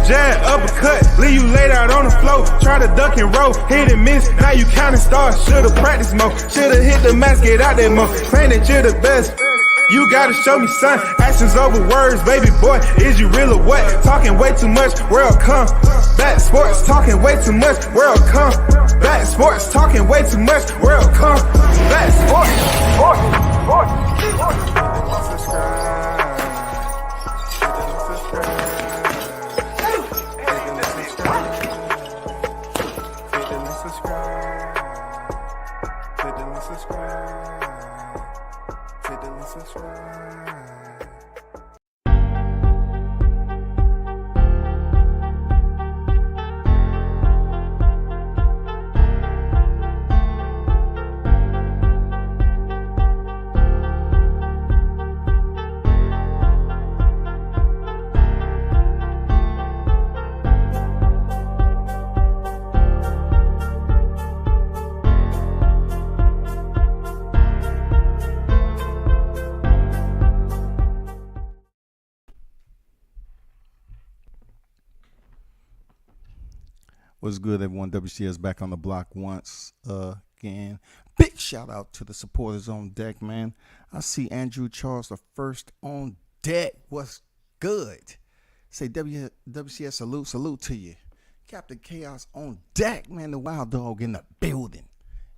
jab, uppercut, leave you laid out on the floor. Try to duck and roll, hit and miss, now you counting stars. Should've practiced more, should've hit the mask, get out there more. Claim that you're the best. You gotta show me, son. Actions over words, baby boy. Is you real or what? Talking way too much, world come. Back sports, talking way too much, world come. Back sports, talking way too much, world come. Back sports. What's good, everyone? WCS back on the block once again. Big shout out to the supporters on deck, man. I see Andrew Charles the first on deck. What's good? Say WCS salute to you. Captain Chaos on deck, man. The wild dog in the building.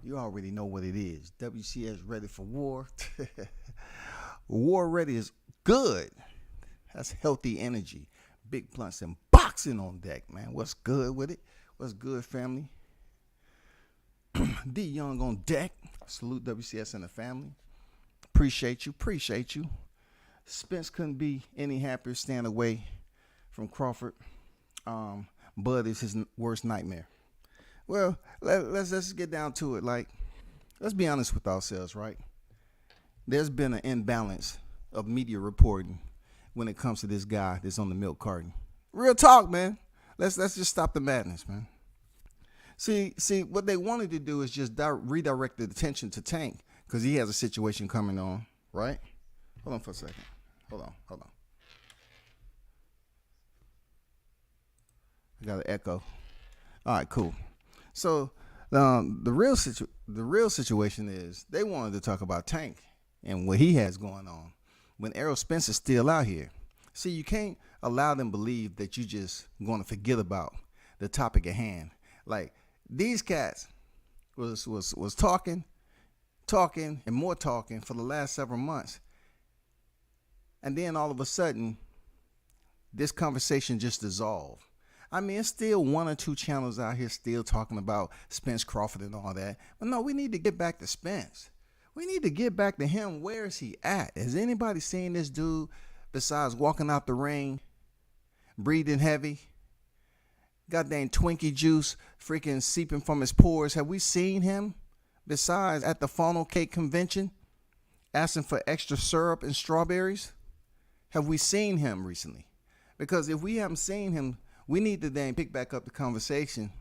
You already know what it is. WCS ready for war. War ready is good. That's healthy energy. Big blunts and boxing on deck, man. What's good with it? What's good, family? D Young on deck. Salute WCS and the family. Appreciate you. Spence couldn't be any happier staying away from Crawford. Bud is his worst nightmare. Well, let's get down to it. Like, let's be honest with ourselves, right? There's been an imbalance of media reporting when it comes to this guy that's on the milk carton. Real talk, man. Let's just stop the madness, man. See, what they wanted to do is just redirect the attention to Tank because he has a situation coming on, right? Hold on for a second. Hold on. I got an echo. All right, cool. So the real situation is they wanted to talk about Tank and what he has going on when Errol Spence is still out here. See, you can't allow them to believe that you just going to forget about the topic at hand. Like, these cats was talking, and more talking for the last several months. And then all of a sudden, this conversation just dissolved. I mean, it's still one or two channels out here still talking about Spence Crawford and all that. But no, we need to get back to Spence. We need to get back to him. Where is he at? Has anybody seen this dude besides walking out the ring, breathing heavy, goddamn Twinkie juice freaking seeping from his pores? Have we seen him besides at the funnel cake convention asking for extra syrup and strawberries? Have we seen him recently? Because if we haven't seen him, we need to then pick back up the conversation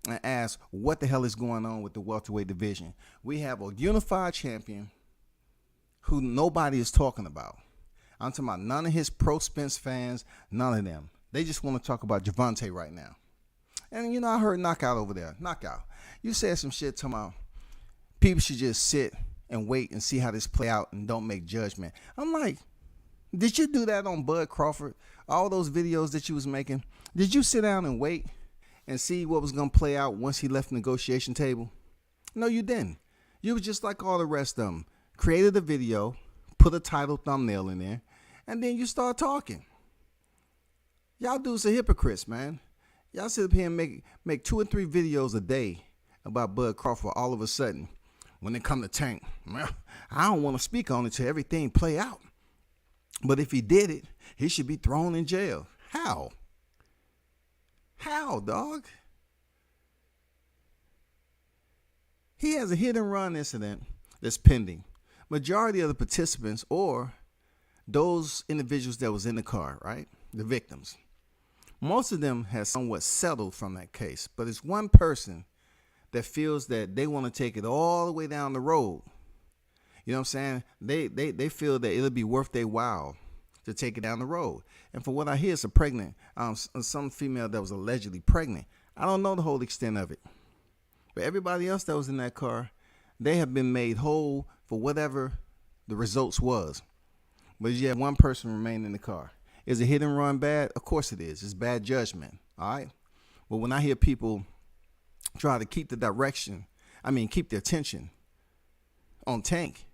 and ask what the hell is going on with the welterweight division. We have a unified champion who nobody is talking about. I'm talking about none of his pro Spence fans, none of them. They just want to talk about Javante right now. And, you know, I heard Knockout over there. Knockout. You said some shit talking about people should just sit and wait and see how this play out and don't make judgment. I'm like, did you do that on Bud Crawford? All those videos that you was making, did you sit down and wait and see what was going to play out once he left the negotiation table? No, you didn't. You was just like all the rest of them. Created a video, put a title thumbnail in there, and then you start talking. Y'all dudes are hypocrites, man. Y'all sit up here and make 2 or 3 videos a day about Bud Crawford. All of a sudden, when it come to Tank, well, I don't want to speak on it till everything play out. But if he did it, he should be thrown in jail. How? How, dog? He has a hit and run incident that's pending. Majority of the participants or those individuals that was in the car, right? The victims. Most of them has somewhat settled from that case, but it's one person that feels that they want to take it all the way down the road. You know what I'm saying? They feel that it'll be worth their while to take it down the road. And for what I hear, it's a pregnant, some female that was allegedly pregnant. I don't know the whole extent of it. But everybody else that was in that car, they have been made whole for whatever the results was. But you have one person remain in the car. Is a hit and run bad? Of course it is. It's bad judgment. All right. But when I hear people try to keep the attention on Tank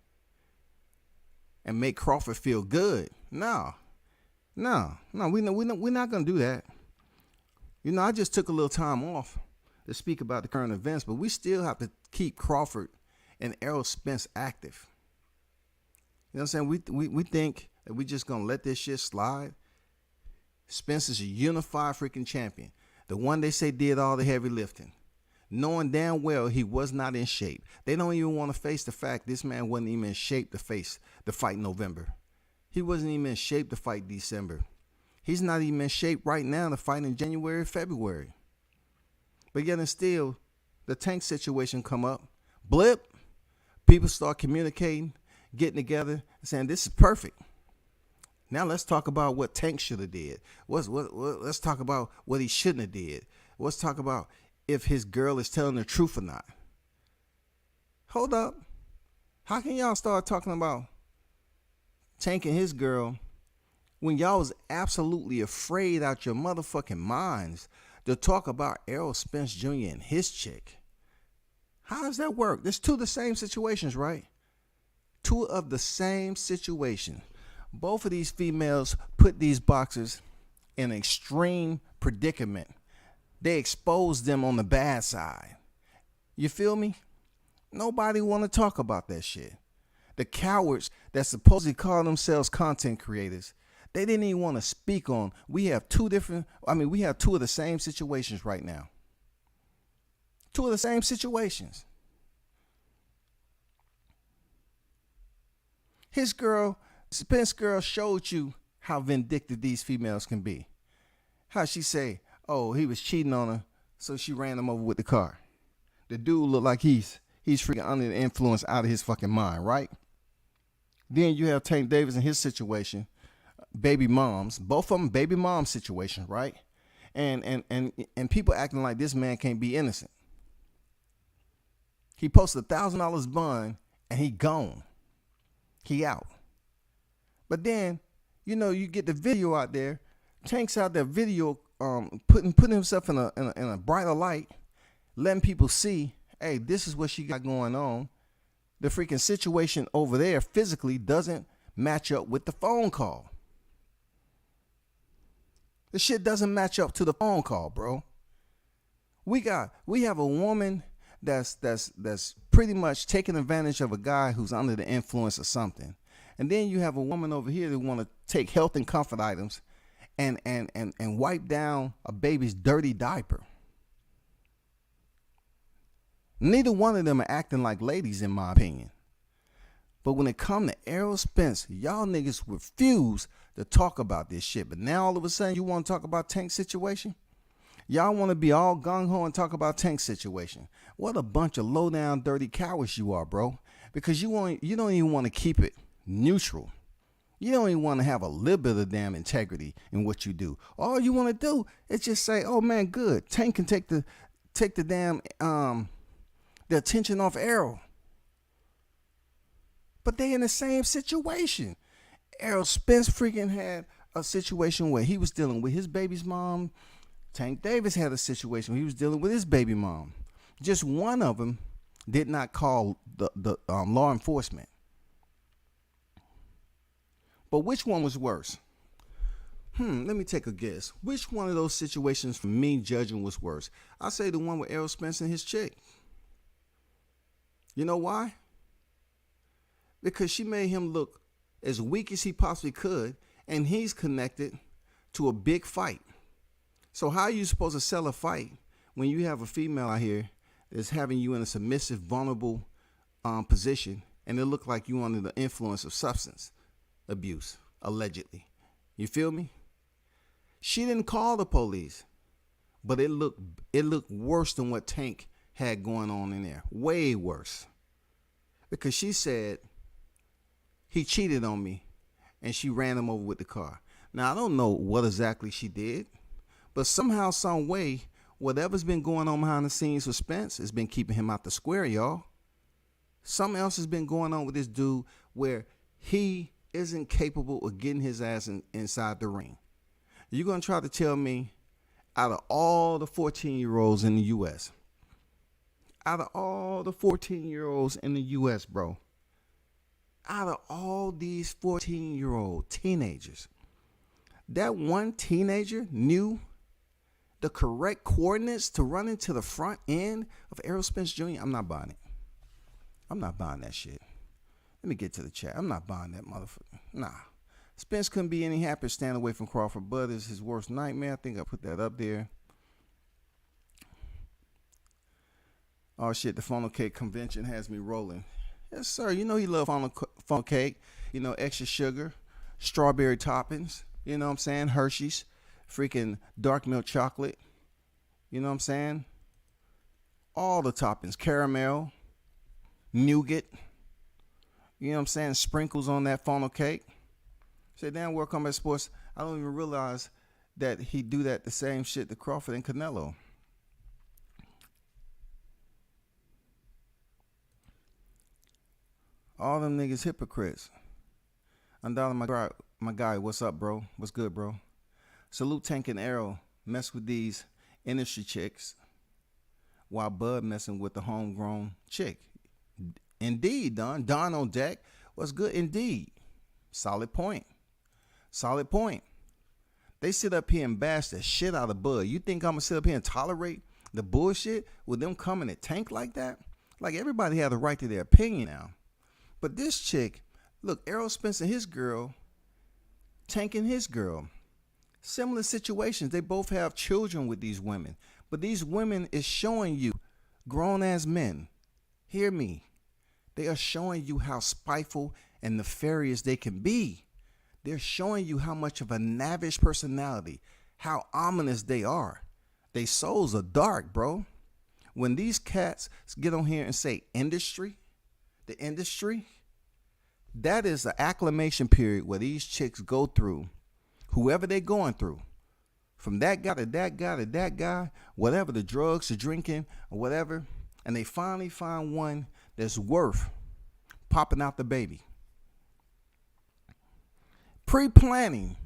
and make Crawford feel good, no, we're not gonna do that. You know, I just took a little time off to speak about the current events, but we still have to keep Crawford and Errol Spence active. You know what I'm saying? We think that we just gonna let this shit slide. Spence is a unified freaking champion. The one they say did all the heavy lifting. Knowing damn well he was not in shape. They don't even want to face the fact this man wasn't even in shape to face the fight in November. He wasn't even in shape to fight December. He's not even in shape right now to fight in January, February. But yet and still, the Tank situation come up. Blip. People start communicating, getting together, saying this is perfect. Now let's talk about what Tank should have did. Let's talk about what he shouldn't have did. Let's talk about if his girl is telling the truth or not. Hold up. How can y'all start talking about Tank and his girl when y'all was absolutely afraid out your motherfucking minds to talk about Errol Spence Jr. and his chick? How does that work? There's two of the same situations, right? Two of the same situation. Both of these females put these boxers in an extreme predicament. They exposed them on the bad side. You feel me? Nobody want to talk about that shit. The cowards that supposedly call themselves content creators, they didn't even want to speak on. We have two of the same situations right now. Two of the same situations. His girl, Spence girl, showed you how vindictive these females can be. How she say, oh, he was cheating on her, so she ran him over with the car. The dude looked like he's freaking under the influence out of his fucking mind, right? Then you have Tank Davis in his situation, baby moms, both of them baby mom situations, right? And people acting like this man can't be innocent. He posted $1,000 bond and he gone. He out. But then, you know, you get the video out there. Tank's out there video, putting himself in a brighter light, letting people see, hey, this is what she got going on. The freaking situation over there physically doesn't match up with the phone call. The shit doesn't match up to the phone call, bro. We have a woman that's pretty much taking advantage of a guy who's under the influence of something. And then you have a woman over here that want to take health and comfort items and wipe down a baby's dirty diaper. Neither one of them are acting like ladies, in my opinion. But when it come to Errol Spence, y'all niggas refuse to talk about this shit. But now all of a sudden you want to talk about Tank's situation? Y'all want to be all gung-ho and talk about Tank's situation. What a bunch of low-down, dirty cowards you are, bro. Because you don't even want to keep it neutral. You don't even want to have a little bit of damn integrity in what you do. All you want to do is just say, oh man, good. Tank can take the damn the attention off Errol. But they in the same situation. Errol Spence freaking had a situation where he was dealing with his baby's mom. Tank Davis had a situation where he was dealing with his baby mom. Just one of them did not call the law enforcement. But which one was worse? Let me take a guess. Which one of those situations for me judging was worse? I say the one with Errol Spence and his chick. You know why? Because she made him look as weak as he possibly could, and he's connected to a big fight. So how are you supposed to sell a fight when you have a female out here that's having you in a submissive, vulnerable position, and it look like you under the influence of substance abuse, allegedly? You feel me? She didn't call the police, but it looked worse than what Tank had going on in there. Way worse. Because she said, he cheated on me and she ran him over with the car. Now, I don't know what exactly she did, but somehow, some way, whatever's been going on behind the scenes with Spence has been keeping him out the square, y'all. Something else has been going on with this dude where he isn't capable of getting his ass inside the ring. You're going to try to tell me, out of all the 14-year-olds in the U.S., out of all the 14-year-olds in the U.S., bro, out of all these 14-year-old teenagers, that one teenager knew the correct coordinates to run into the front end of Errol Spence Jr.? I'm not buying it. I'm not buying that shit. Let me get to the chat. I'm not buying that motherfucker. Nah. Spence couldn't be any happier standing away from Crawford. Bud is his worst nightmare. I think I put that up there. Oh, shit. The funnel cake convention has me rolling. Yes, sir. You know he love funnel cake. You know, extra sugar, strawberry toppings. You know what I'm saying? Hershey's. Freaking dark milk chocolate. You know what I'm saying? All the toppings. Caramel. Nougat. You know what I'm saying? Sprinkles on that funnel cake. Say, damn, World Combat Sports, I don't even realize that he do that the same shit to Crawford and Canelo. All them niggas hypocrites. Undoubtedly, my guy, what's up, bro? What's good, bro? Salute Tank and Errol mess with these industry chicks while Bud messing with the homegrown chick. Indeed, Don. Don on deck. What's good? Indeed. Solid point. Solid point. They sit up here and bash the shit out of Bud. You think I'm going to sit up here and tolerate the bullshit with them coming at Tank like that? Like, everybody had a right to their opinion now. But this chick, look, Errol Spence and his girl, Tank and his girl, similar situations. They both have children with these women. But these women is showing you, grown-ass men, hear me, they are showing you how spiteful and nefarious they can be. They're showing you how much of a lavish personality, how ominous they are. They souls are dark, bro. When these cats get on here and say industry, the industry, that is the acclimation period where these chicks go through, whoever they're going through, from that guy to that guy to that guy, whatever, the drugs, the drinking, or whatever, and they finally find one that's worth popping out the baby. Pre-planning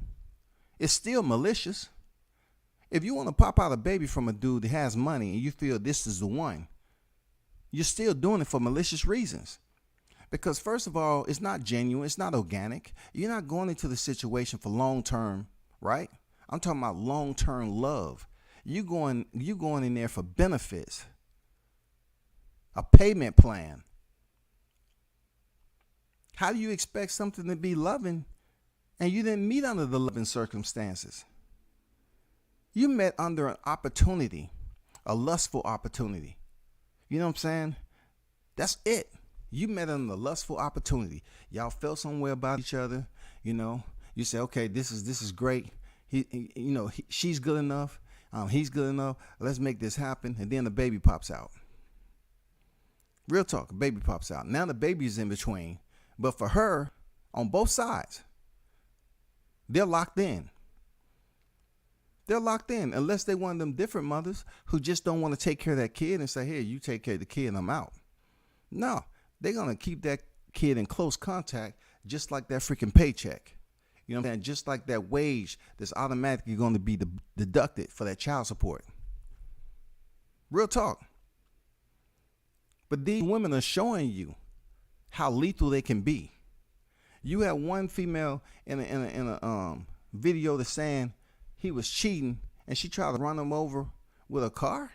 is still malicious. If you want to pop out a baby from a dude that has money and you feel this is the one, you're still doing it for malicious reasons. Because first of all, it's not genuine. It's not organic. You're not going into the situation for long-term, right? I'm talking about long-term love. You going in there for benefits, a payment plan. How do you expect something to be loving and you didn't meet under the loving circumstances? You met under an opportunity, a lustful opportunity. You know what I'm saying? That's it. You met under a lustful opportunity. Y'all felt some way about each other. You know, you say, okay, this is great. She's good enough. He's good enough. Let's make this happen. And then the baby pops out. Real talk, a baby pops out. Now the baby's in between. But for her, on both sides, they're locked in. They're locked in unless they one of them different mothers who just don't want to take care of that kid and say, here, you take care of the kid and I'm out. No, they're going to keep that kid in close contact just like that freaking paycheck. You know what I'm saying? Just like that wage that's automatically going to be deducted for that child support. Real talk. But these women are showing you how lethal they can be. You have one female in a video that's saying he was cheating and she tried to run him over with a car.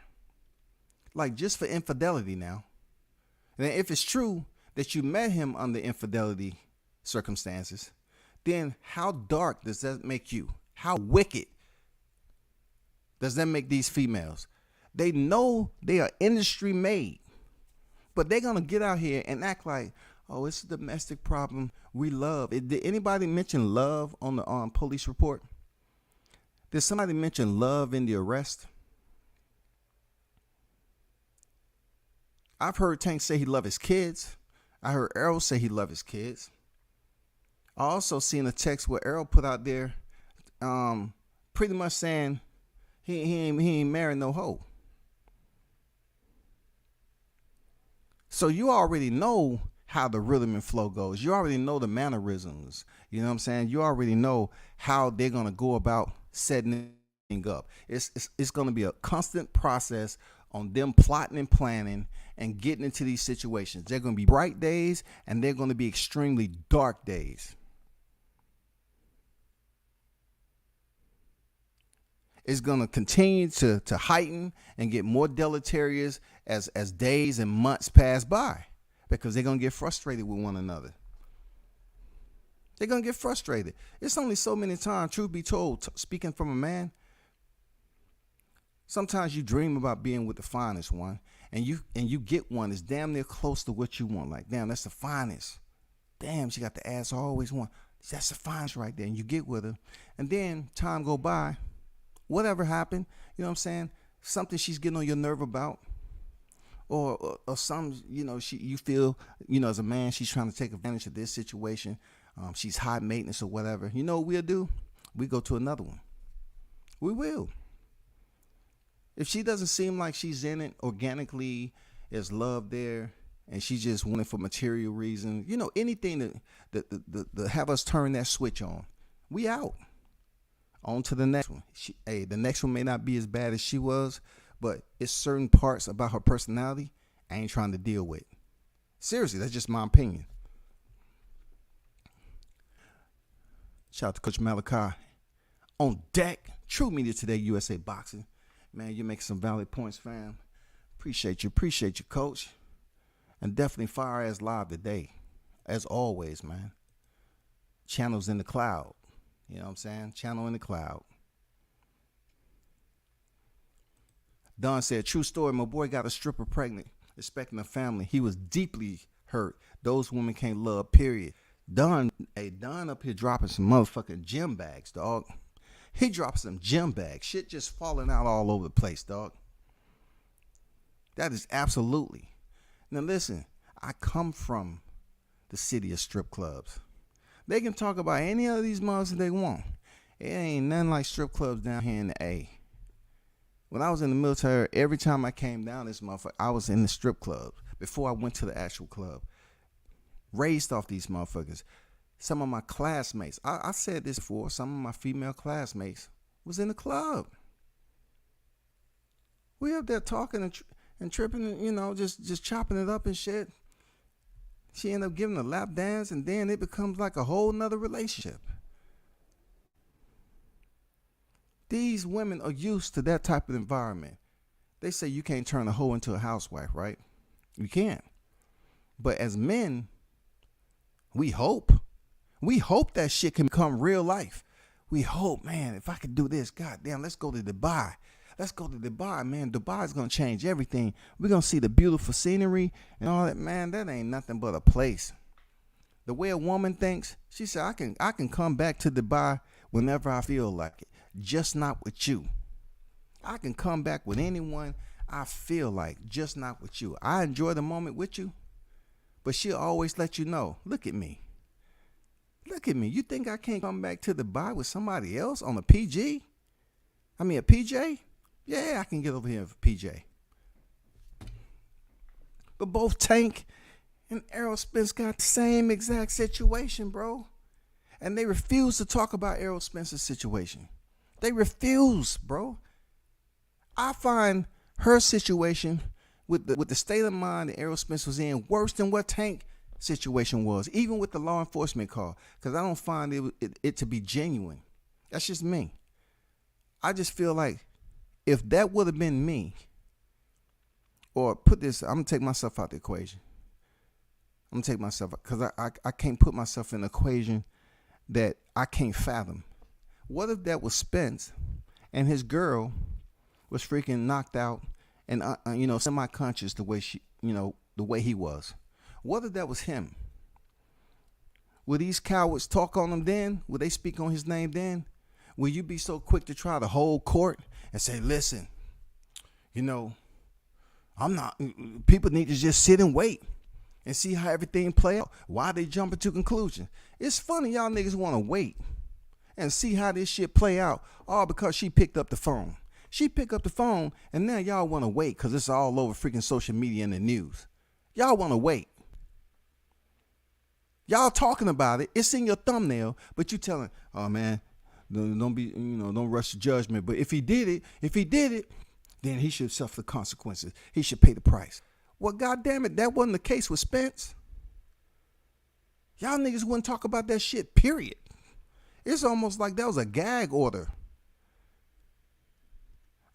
Like, just for infidelity now. And if it's true that you met him under infidelity circumstances, then how dark does that make you? How wicked does that make these females? They know they are industry made, but they're going to get out here and act like, oh, it's a domestic problem. We love it. Did anybody mention love on the police report? Did somebody mention love in the arrest? I've heard Tank say he loves his kids. I heard Errol say he loves his kids. I also seen a text where Errol put out there, pretty much saying he ain't marrying no hoe. So you already know how the rhythm and flow goes. You already know the mannerisms. You know what I'm saying? You already know how they're gonna go about setting it up. It's gonna be a constant process on them plotting and planning and getting into these situations. They're gonna be bright days and they're gonna be extremely dark days. It's going to continue to heighten and get more deleterious as days and months pass by, because they're going to get frustrated with one another. They're going to get frustrated. It's only so many times, truth be told, speaking from a man, sometimes you dream about being with the finest one, and you get one that's damn near close to what you want. Like, damn, that's the finest. Damn, she got the ass I always want. That's the finest right there. And you get with her. And then time go by. Whatever happened, you know what I'm saying? Something she's getting on your nerve about, or some, you feel, as a man, she's trying to take advantage of this situation. She's high maintenance or whatever. You know what we'll do? We go to another one. We will. If she doesn't seem like she's in it organically, there's love there, and she just wanted for material reasons, anything that have us turn that switch on, we out. On to the next one. The next one may not be as bad as she was, but it's certain parts about her personality I ain't trying to deal with. Seriously, that's just my opinion. Shout out to Coach Malachi. On deck, True Media Today, USA Boxing. Man, you're making some valid points, fam. Appreciate you, Coach. And definitely fire ass live today. As always, man. Channels in the cloud. You know what I'm saying? Channel in the cloud. Don said, true story. My boy got a stripper pregnant, expecting a family. He was deeply hurt. Those women can't love, period. Don up here dropping some motherfucking gym bags, dog. He dropped some gym bags. Shit just falling out all over the place, dog. That is absolutely. Now listen, I come from the city of strip clubs. They can talk about any of these motherfuckers they want. It ain't nothing like strip clubs down here in the A. When I was in the military, every time I came down this motherfucker, I was in the strip club before I went to the actual club. Raised off these motherfuckers. Some of my classmates, I said this before, some of my female classmates was in the club. We up there talking and tripping, just chopping it up and shit. She ended up giving a lap dance, and then it becomes like a whole nother relationship. These women are used to that type of environment. They say you can't turn a hoe into a housewife, right? You can't. But as men, we hope. We hope that shit can become real life. We hope, man, if I could do this, goddamn, let's go to Dubai. Let's go to Dubai, man. Dubai's going to change everything. We're going to see the beautiful scenery and all that. Man, that ain't nothing but a place. The way a woman thinks, she said, I can come back to Dubai whenever I feel like it. Just not with you. I can come back with anyone I feel like, just not with you. I enjoy the moment with you, but she'll always let you know, look at me. Look at me. You think I can't come back to Dubai with somebody else on a PG? I mean, a PJ? Yeah, I can get over here for PJ. But both Tank and Errol Spence got the same exact situation, bro. And they refuse to talk about Errol Spence's situation. They refuse, bro. I find her situation with the state of mind that Errol Spence was in worse than what Tank situation was, even with the law enforcement call, because I don't find it to be genuine. That's just me. I just feel like if that would have been me, or put this, I'm going to take myself out the equation. I'm going to take myself out, because I can't put myself in an equation that I can't fathom. What if that was Spence and his girl was freaking knocked out and, semi-conscious the way the way he was? What if that was him? Would these cowards talk on him then? Would they speak on his name then? Will you be so quick to try to hold court and say, listen, I'm not, people need to just sit and wait. and see how everything play out. Why they jumping to conclusion? It's funny y'all niggas want to wait and see how this shit play out, all because she picked up the phone. She picked up the phone, and now y'all want to wait because it's all over freaking social media and the news. Y'all want to wait. Y'all talking about it. It's in your thumbnail, but you telling, oh man, don't rush to judgment. But if he did it, then he should suffer the consequences. He should pay the price. Well, goddamn it, that wasn't the case with Spence. Y'all niggas wouldn't talk about that shit, period. It's almost like that was a gag order.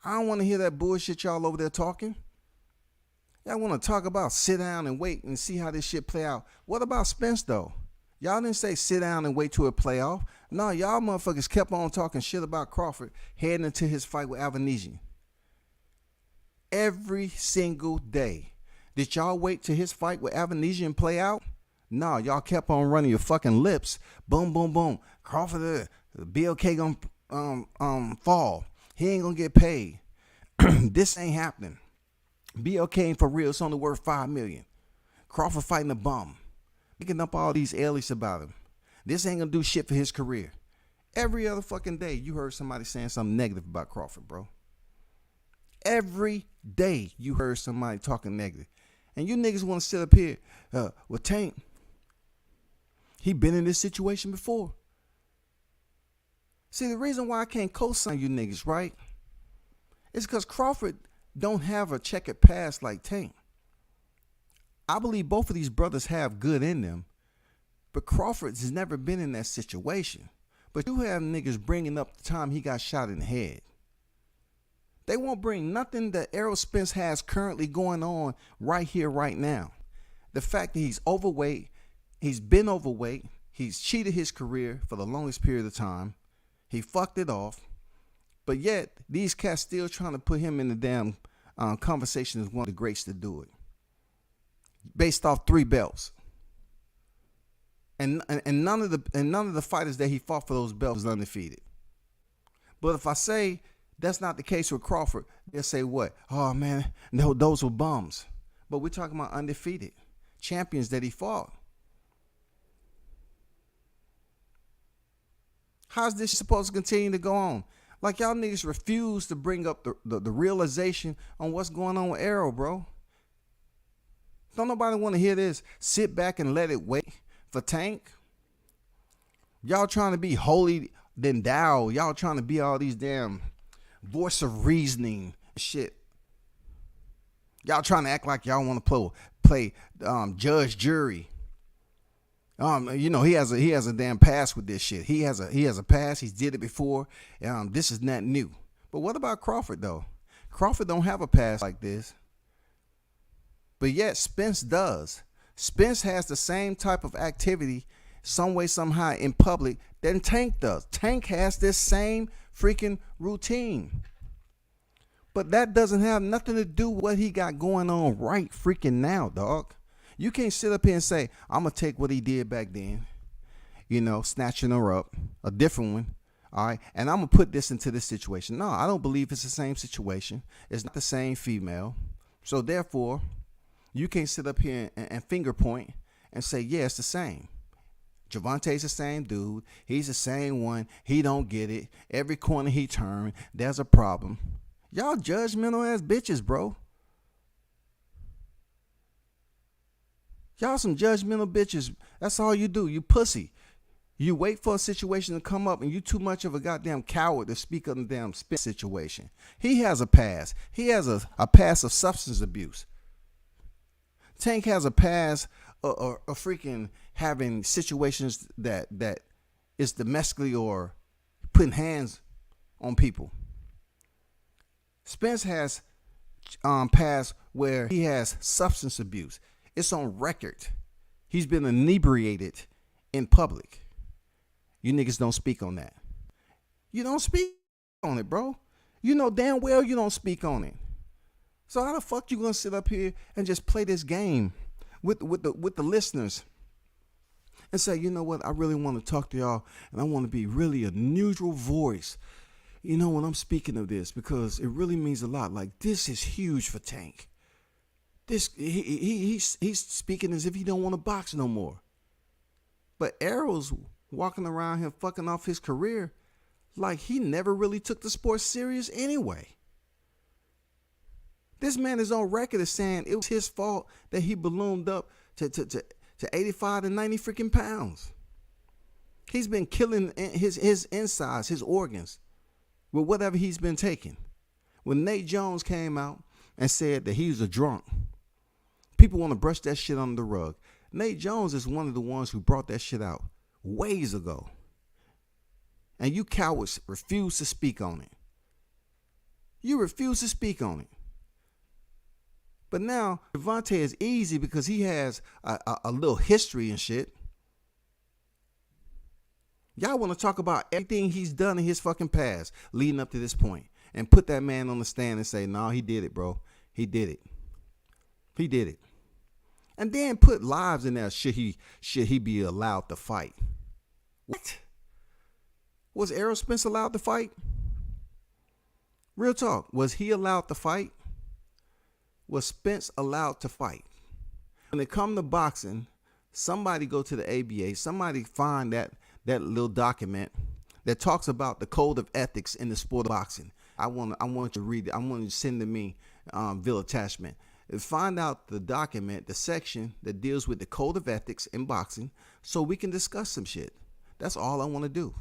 I don't want to hear that bullshit y'all over there talking. Y'all want to talk about sit down and wait and see how this shit play out. What about Spence, though? Y'all didn't say sit down and wait till it play off. No, y'all motherfuckers kept on talking shit about Crawford heading into his fight with Albanese. Every single day. Did y'all wait till his fight with Albanese play out? No, y'all kept on running your fucking lips. Boom, boom, boom. Crawford, BLK gonna fall. He ain't gonna get paid. This ain't happening. BLK ain't for real. It's only worth $5 million. Crawford fighting a bum. Picking up all these alias about him. This ain't gonna do shit for his career. Every other fucking day you heard somebody saying something negative about Crawford, bro. Every day you heard somebody talking negative. And you niggas want to sit up here with Tank. He been in this situation before. See, the reason why I can't co-sign you niggas, right? It's because Crawford don't have a checkered past like Tank. I believe both of these brothers have good in them, but Crawford has never been in that situation. But you have niggas bringing up the time he got shot in the head. They won't bring nothing that Errol Spence has currently going on right here, right now. The fact that he's overweight, he's been overweight, he's cheated his career for the longest period of time. He fucked it off. But yet, these cats still trying to put him in the damn conversation as one of the greats to do it. Based off 3 belts. And none of the fighters that he fought for those belts was undefeated. But if I say that's not the case with Crawford, they'll say what? Oh man, no, those were bums. But we're talking about undefeated champions that he fought. How's this supposed to continue to go on? Like y'all niggas refuse to bring up the realization on what's going on with Errol, bro. Don't nobody want to hear this. Sit back and let it wait for Tank. Y'all trying to be holy than thou. Y'all trying to be all these damn voice of reasoning shit. Y'all trying to act like y'all want to play judge jury. You know, he has a damn past with this shit. He has a past. He's did it before. This is not new. But what about Crawford though? Crawford don't have a past like this. But yet Spence does. Spence has the same type of activity some way, somehow in public than Tank does. Tank has this same freaking routine. But that doesn't have nothing to do with what he got going on right freaking now, dog. You can't sit up here and say, I'm going to take what he did back then, you know, snatching her up, a different one, all right, and I'm going to put this into this situation. No, I don't believe it's the same situation. It's not the same female. So therefore, you can't sit up here and finger point and say, yeah, it's the same. Javante's the same dude. He's the same one. He don't get it. Every corner he turn, there's a problem. Y'all judgmental ass bitches, bro. Y'all some judgmental bitches. That's all you do. You pussy. You wait for a situation to come up and you too much of a goddamn coward to speak on the damn Spence situation. He has a past. He has a past of substance abuse. Tank has a past of freaking having situations that is domestically or putting hands on people. Spence has past where he has substance abuse. It's on record. He's been inebriated in public. You niggas don't speak on that. You don't speak on it, bro. You know damn well you don't speak on it. So how the fuck you gonna sit up here and just play this game with the listeners and say, you know what, I really want to talk to y'all and I want to be really a neutral voice, you know, when I'm speaking of this, because it really means a lot. Like, this is huge for Tank. He's speaking as if he don't want to box no more. But Errol's walking around here fucking off his career like he never really took the sport serious anyway. This man is on record as saying it was his fault that he ballooned up to 85 to 90 freaking pounds. He's been killing his insides, his organs, with whatever he's been taking. When Nate Jones came out and said that he was a drunk, people want to brush that shit under the rug. Nate Jones is one of the ones who brought that shit out ways ago. And you cowards refuse to speak on it. You refuse to speak on it. But now, Devontae is easy because he has a little history and shit. Y'all want to talk about everything he's done in his fucking past leading up to this point and put that man on the stand and say, no, he did it, bro. He did it. He did it. And then put lives in there. Should he be allowed to fight? What? Was Errol Spence allowed to fight? Real talk. Was he allowed to fight? Was Spence allowed to fight? When it come to boxing, somebody go to the ABA, somebody find that little document that talks about the code of ethics in the sport of boxing. I want you to read it. I want you to send to me via attachment. And find out the document, the section that deals with the code of ethics in boxing, so we can discuss some shit. That's all I want to do.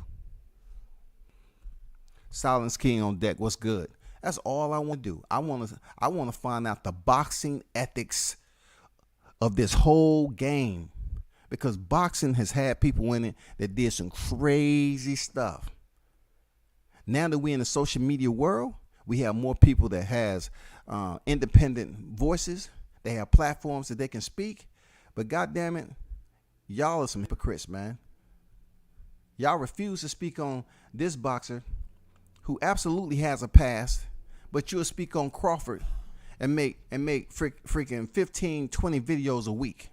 Silence King on deck. What's good? That's all I want to do. I want to find out the boxing ethics of this whole game, because boxing has had people in it that did some crazy stuff. Now that we're in the social media world, we have more people that has independent voices. They have platforms that they can speak. But goddamn it, y'all are some hypocrites, man. Y'all refuse to speak on this boxer who absolutely has a past, but you'll speak on Crawford and make freaking 15, 20 videos a week.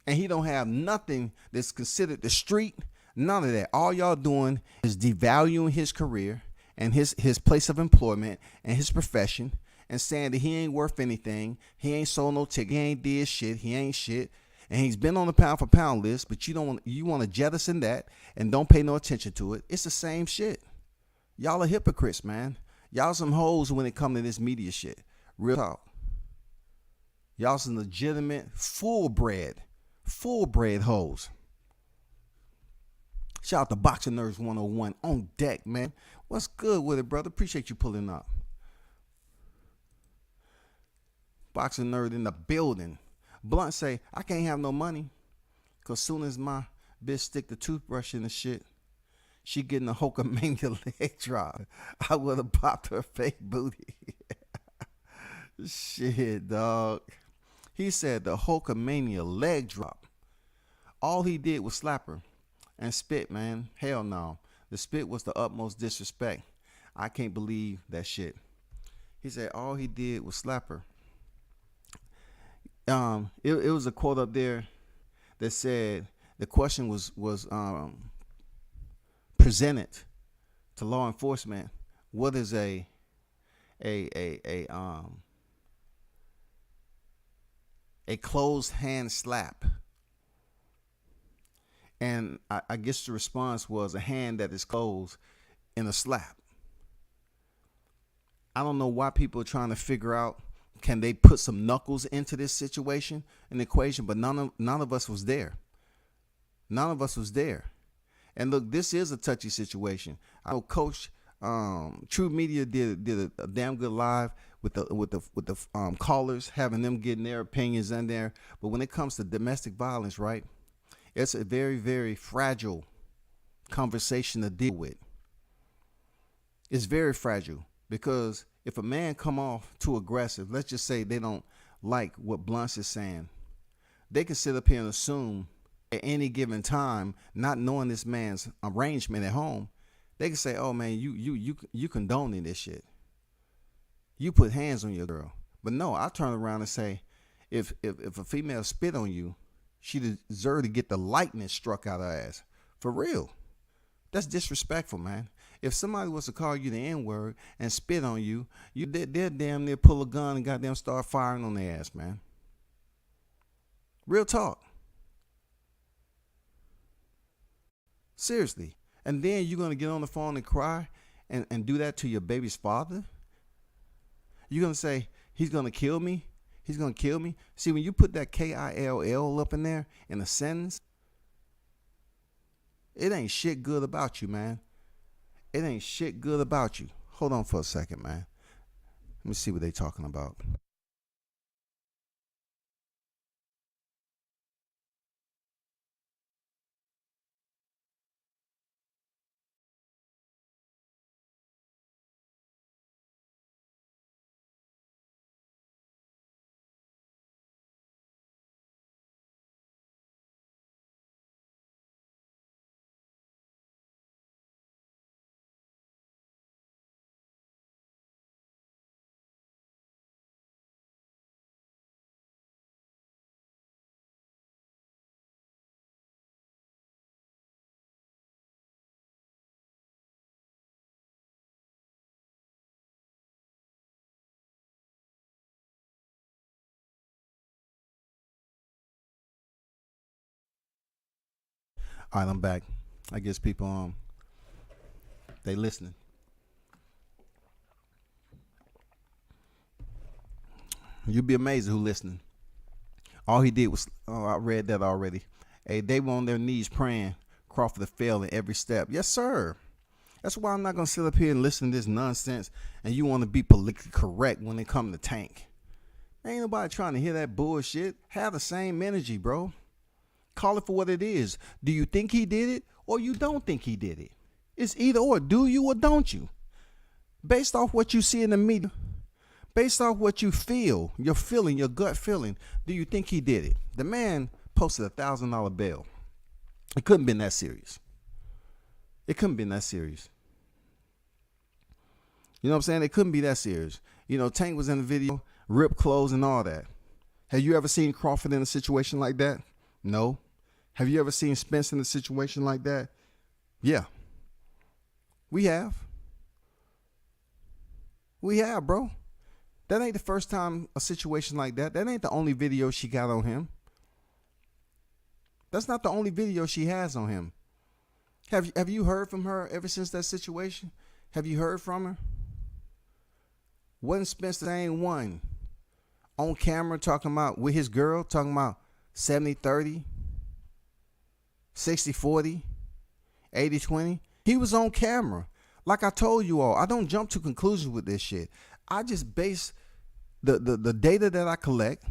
And he don't have nothing that's considered the street, none of that. All y'all doing is devaluing his career and his place of employment and his profession, and saying that he ain't worth anything. He ain't sold no ticket. He ain't did shit. He ain't shit. And he's been on the pound for pound list, but you want to jettison that and don't pay no attention to it. It's the same shit. Y'all are hypocrites, man. Y'all some hoes when it come to this media shit. Real talk. Y'all some legitimate, full bred hoes. Shout out to Boxing Nerds 101 on deck, man. What's good with it, brother? Appreciate you pulling up. Boxing Nerd in the building. Blunt say, I can't have no money, because soon as my bitch stick the toothbrush in the shit, she getting a Hulkamania leg drop. I would have popped her fake booty. Shit, dog. He said the Hulkamania leg drop. All he did was slap her and spit, man. Hell no. The spit was the utmost disrespect. I can't believe that shit. He said all he did was slap her. It was a quote up there that said the question was presented to law enforcement. What is a closed hand slap? And I guess the response was a hand that is closed in a slap. I don't know why people are trying to figure out, can they put some knuckles into this situation, an equation? But none of us was there. None of us was there. And look, this is a touchy situation. I know Coach True Media did a damn good live with the callers, having them getting their opinions in there. But when it comes to domestic violence, right, it's a very, very fragile conversation to deal with. It's very fragile, because if a man come off too aggressive, let's just say they don't like what Blunt is saying, they can sit up here and assume at any given time, not knowing this man's arrangement at home, they can say, oh man, you condoning this shit. You put hands on your girl. But no, I turn around and say, if a female spit on you, she deserves to get the lightning struck out her ass. For real. That's disrespectful, man. if somebody was to call you the N-word and spit on you, they'll damn near pull a gun and goddamn start firing on their ass, man. Real talk. Seriously. And then you're going to get on the phone and cry and do that to your baby's father? You're going to say, he's going to kill me? He's going to kill me? See, when you put that K-I-L-L up in there in a sentence, it ain't shit good about you, man. It ain't shit good about you. Hold on for a second, man. Let me see what they talking about. All right, I'm back. I guess people they listening. You'd be amazed who listening. All he did was, I read that already. Hey, they were on their knees praying Crawford to fail in every step. Yes, sir. That's why I'm not going to sit up here and listen to this nonsense and you want to be politically correct when it comes to Tank. Ain't nobody trying to hear that bullshit. Have the same energy, bro. Call it for what it is. Do you think he did it or you don't think he did it? It's either or. Do you or don't you? Based off what you see in the media, based off what you feel, your feeling, your gut feeling, do you think he did it? The man posted $1,000 bail. It couldn't have been that serious. It couldn't have been that serious. You know what I'm saying? It couldn't be that serious. You know, Tank was in the video, ripped clothes and all that. Have you ever seen Crawford in a situation like that? No. Have you ever seen Spence in a situation like that? Yeah. We have. We have, bro. That ain't the first time a situation like that. That ain't the only video she got on him. That's not the only video she has on him. Have you heard from her ever since that situation? Have you heard from her? Wasn't Spence the same one on camera talking about with his girl, talking about 70-30, 60-40, 80-20? He was on camera. Like I told you all, I don't jump to conclusions with this shit. I just base the data that I collect.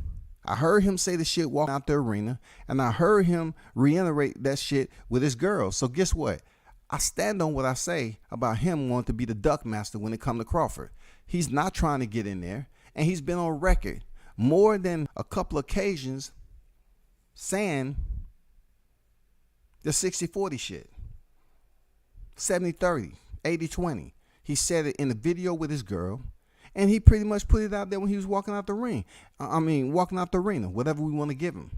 I heard him say the shit walking out the arena, and I heard him reiterate that shit with his girl. So guess what? I stand on what I say about him wanting to be the duck master when it comes to Crawford. He's not trying to get in there, and he's been on record more than a couple occasions saying the 60-40 shit, 70-30, 80-20. He said it in the video with his girl. And he pretty much put it out there when he was walking out the ring. Walking out the arena, whatever we want to give him.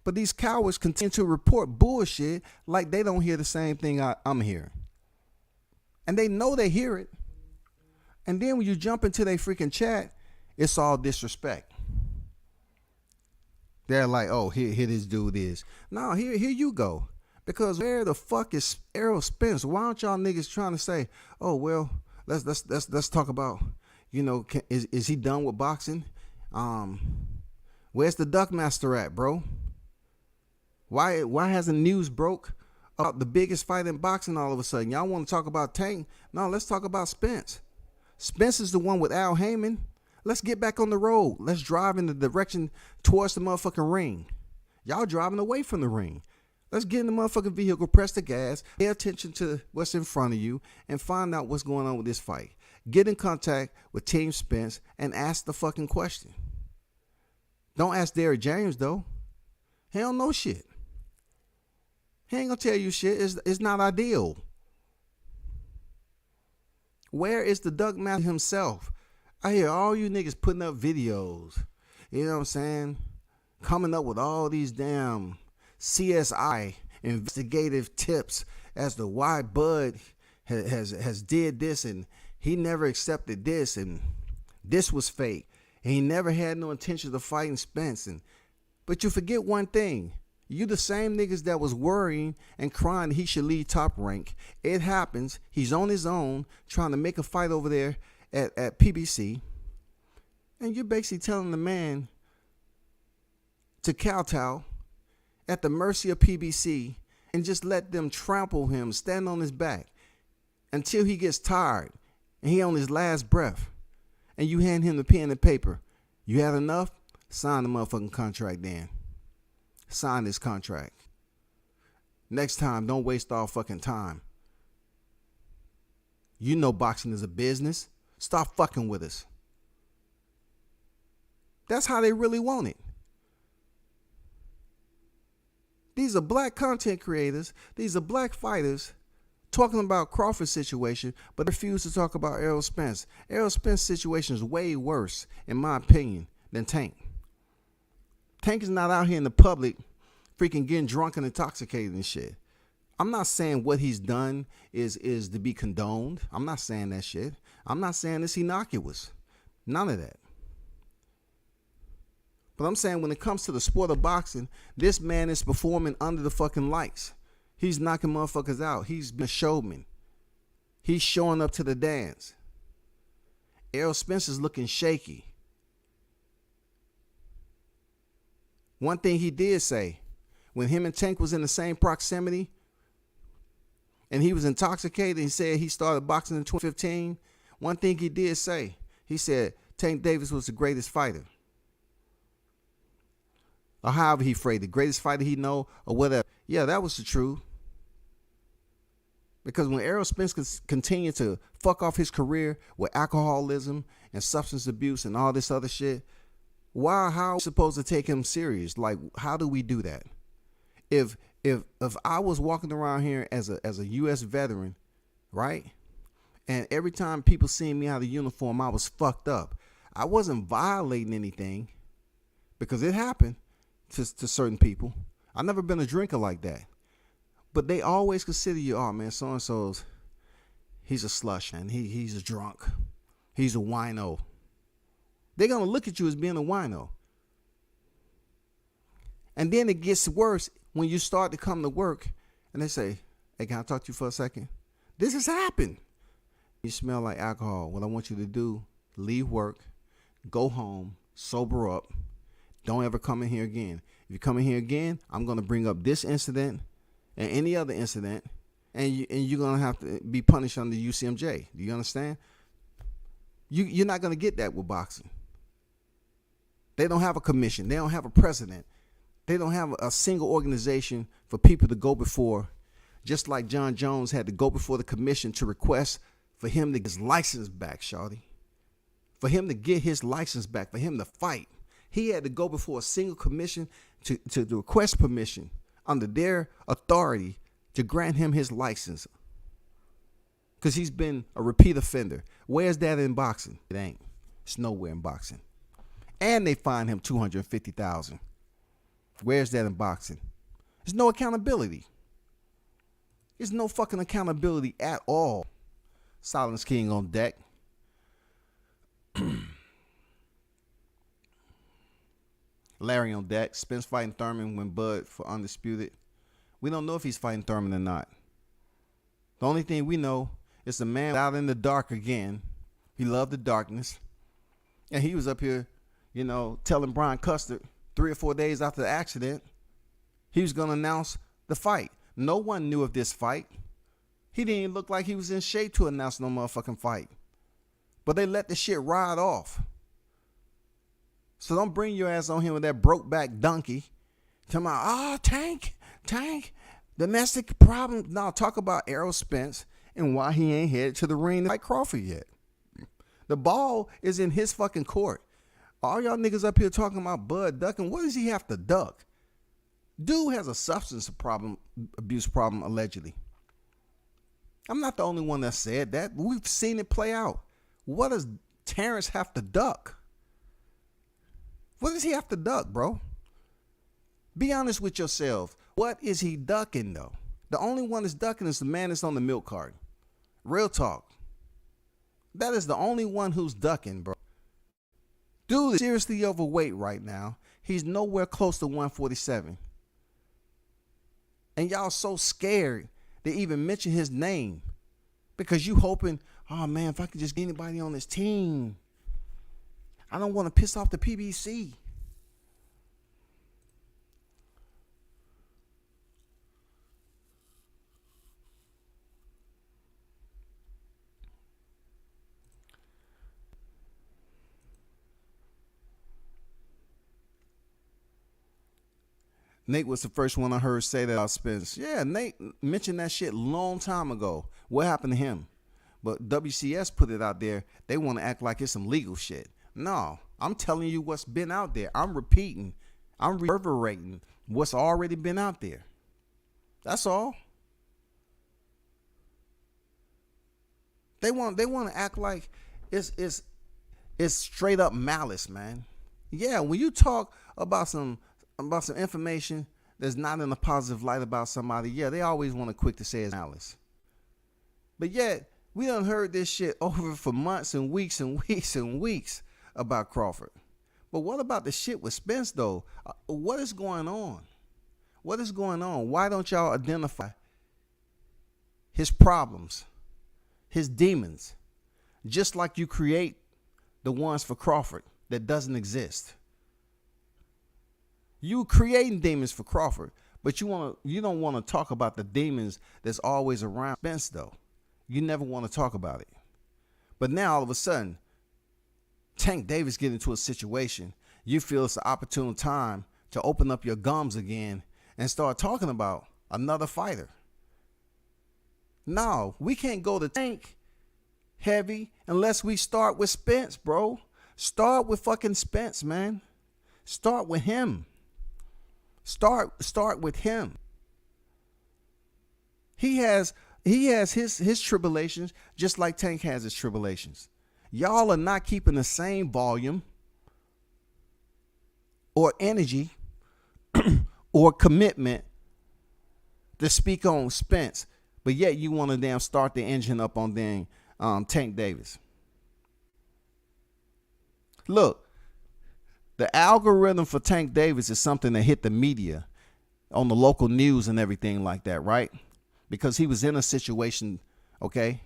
But these cowards continue to report bullshit like they don't hear the same thing I'm hearing. And they know they hear it. And then when you jump into their freaking chat, it's all disrespect. They're like, oh, here this dude is. No, here you go. Because where the fuck is Errol Spence? Why aren't y'all niggas trying to say, oh, well, let's talk about, you know, is he done with boxing? Where's the Duck Master at, bro? Why hasn't news broke about the biggest fight in boxing all of a sudden? Y'all want to talk about Tank? No, let's talk about Spence. Spence is the one with Al Heyman. Let's get back on the road. Let's drive in the direction towards the motherfucking ring. Y'all driving away from the ring. Let's get in the motherfucking vehicle, press the gas, pay attention to what's in front of you, and find out what's going on with this fight. Get in contact with Team Spence and ask the fucking question. Don't ask Derrick James, though. He don't know shit. He ain't gonna tell you shit. It's not ideal. Where is the Duck Master himself? I hear all you niggas putting up videos. You know what I'm saying? Coming up with all these damn CSI investigative tips as to why Bud has did this, and he never accepted this, and this was fake, and he never had no intention of fighting Spence. But you forget one thing. You the same niggas that was worrying and crying that he should leave Top Rank. It happens. He's on his own trying to make a fight over there at PBC. And you're basically telling the man to kowtow at the mercy of PBC and just let them trample him, stand on his back until he gets tired and he on his last breath. And you hand him the pen and paper. You had enough? Sign the motherfucking contract then. Sign this contract. Next time, don't waste all fucking time. You know boxing is a business. Stop fucking with us. That's how they really want it. These are black content creators. These are black fighters talking about Crawford's situation, but refuse to talk about Errol Spence. Errol Spence's situation is way worse, in my opinion, than Tank. Tank is not out here in the public freaking getting drunk and intoxicated and shit. I'm not saying what he's done is to be condoned. I'm not saying that shit. I'm not saying it's innocuous. None of that. But I'm saying when it comes to the sport of boxing, this man is performing under the fucking lights. He's knocking motherfuckers out. He's been a showman. He's showing up to the dance. Errol Spence is looking shaky. One thing he did say, when him and Tank was in the same proximity and he was intoxicated, he said he started boxing in 2015. One thing he did say, he said Tank Davis was the greatest fighter. Or however he phrased it, the greatest fighter he know or whatever. Yeah, that was the truth. Because when Errol Spence continued to fuck off his career with alcoholism and substance abuse and all this other shit, how are we supposed to take him serious? Like, how do we do that? If I was walking around here as a U.S. veteran, right, and every time people seen me out of uniform, I was fucked up. I wasn't violating anything because it happened to certain people. I've never been a drinker like that. But they always consider you, oh man, so-and-so's, he's a slush, and he's a drunk. He's a wino. They're going to look at you as being a wino. And then it gets worse when you start to come to work and they say, hey, can I talk to you for a second? This has happened. You smell like alcohol. What I want you to do, leave work, go home, sober up. Don't ever come in here again. If you come in here again, I'm going to bring up this incident and any other incident, and you're going to have to be punished under UCMJ. Do you understand? You're not going to get that with boxing. They don't have a commission. They don't have a president. They don't have a single organization for people to go before, just like John Jones had to go before the commission to request for him to get his license back, shawty. For him to get his license back, for him to fight. He had to go before a single commission to request permission under their authority to grant him his license. Because he's been a repeat offender. Where's that in boxing? It ain't. It's nowhere in boxing. And they fined him $250,000. Where's that in boxing? There's no accountability. There's no fucking accountability at all. Silence King on deck. Larry on deck. Spence fighting Thurman when Bud for undisputed. We don't know if he's fighting Thurman or not. The only thing we know is the man out in the dark again. He loved the darkness. And he was up here, telling Brian Custer 3 or 4 days after the accident, he was going to announce the fight. No one knew of this fight. He didn't even look like he was in shape to announce no motherfucking fight. But they let the shit ride off. So don't bring your ass on here with that broke back donkey. Talking about, Tank, domestic problem. No, talk about Errol Spence and why he ain't headed to the ring like Crawford yet. The ball is in his fucking court. All y'all niggas up here talking about Bud ducking. What does he have to duck? Dude has a substance abuse problem, allegedly. I'm not the only one that said that. We've seen it play out. What does Terrence have to duck? What does he have to duck, bro? Be honest with yourself. What is he ducking, though? The only one that's ducking is the man that's on the milk carton. Real talk. That is the only one who's ducking, bro. Dude is seriously overweight right now. He's nowhere close to 147. And y'all so scared to even mention his name because you hoping, oh man, if I could just get anybody on this team. I don't want to piss off the PBC. Nate was the first one I heard say that about Spence. Yeah, Nate mentioned that shit a long time ago. What happened to him? But WCS put it out there. They want to act like it's some legal shit. No, I'm telling you what's been out there. I'm repeating. I'm reverberating what's already been out there. That's all. They want to act like it's straight up malice, man. Yeah, when you talk about some information that's not in a positive light about somebody, yeah, they always want to quick to say it's malice. But yet, we done heard this shit over for months and weeks and weeks and weeks about Crawford. But what about the shit with Spence, though? What is going on? What is going on? Why don't y'all identify his problems, his demons, just like you create the ones for Crawford that doesn't exist? You creating demons for Crawford, but you don't want to talk about the demons that's always around Spence, though. You never want to talk about it. But now all of a sudden, Tank Davis get into a situation. You feel it's an opportune time to open up your gums again and start talking about another fighter. No, we can't go to Tank heavy unless we start with Spence, bro. Start with fucking Spence, man. Start with him. Start with him. He has his tribulations just like Tank has his tribulations. Y'all are not keeping the same volume or energy or commitment to speak on Spence, but yet you want to damn start the engine up on Tank Davis. Look, the algorithm for Tank Davis is something that hit the media on the local news and everything like that, right? Because he was in a situation, okay,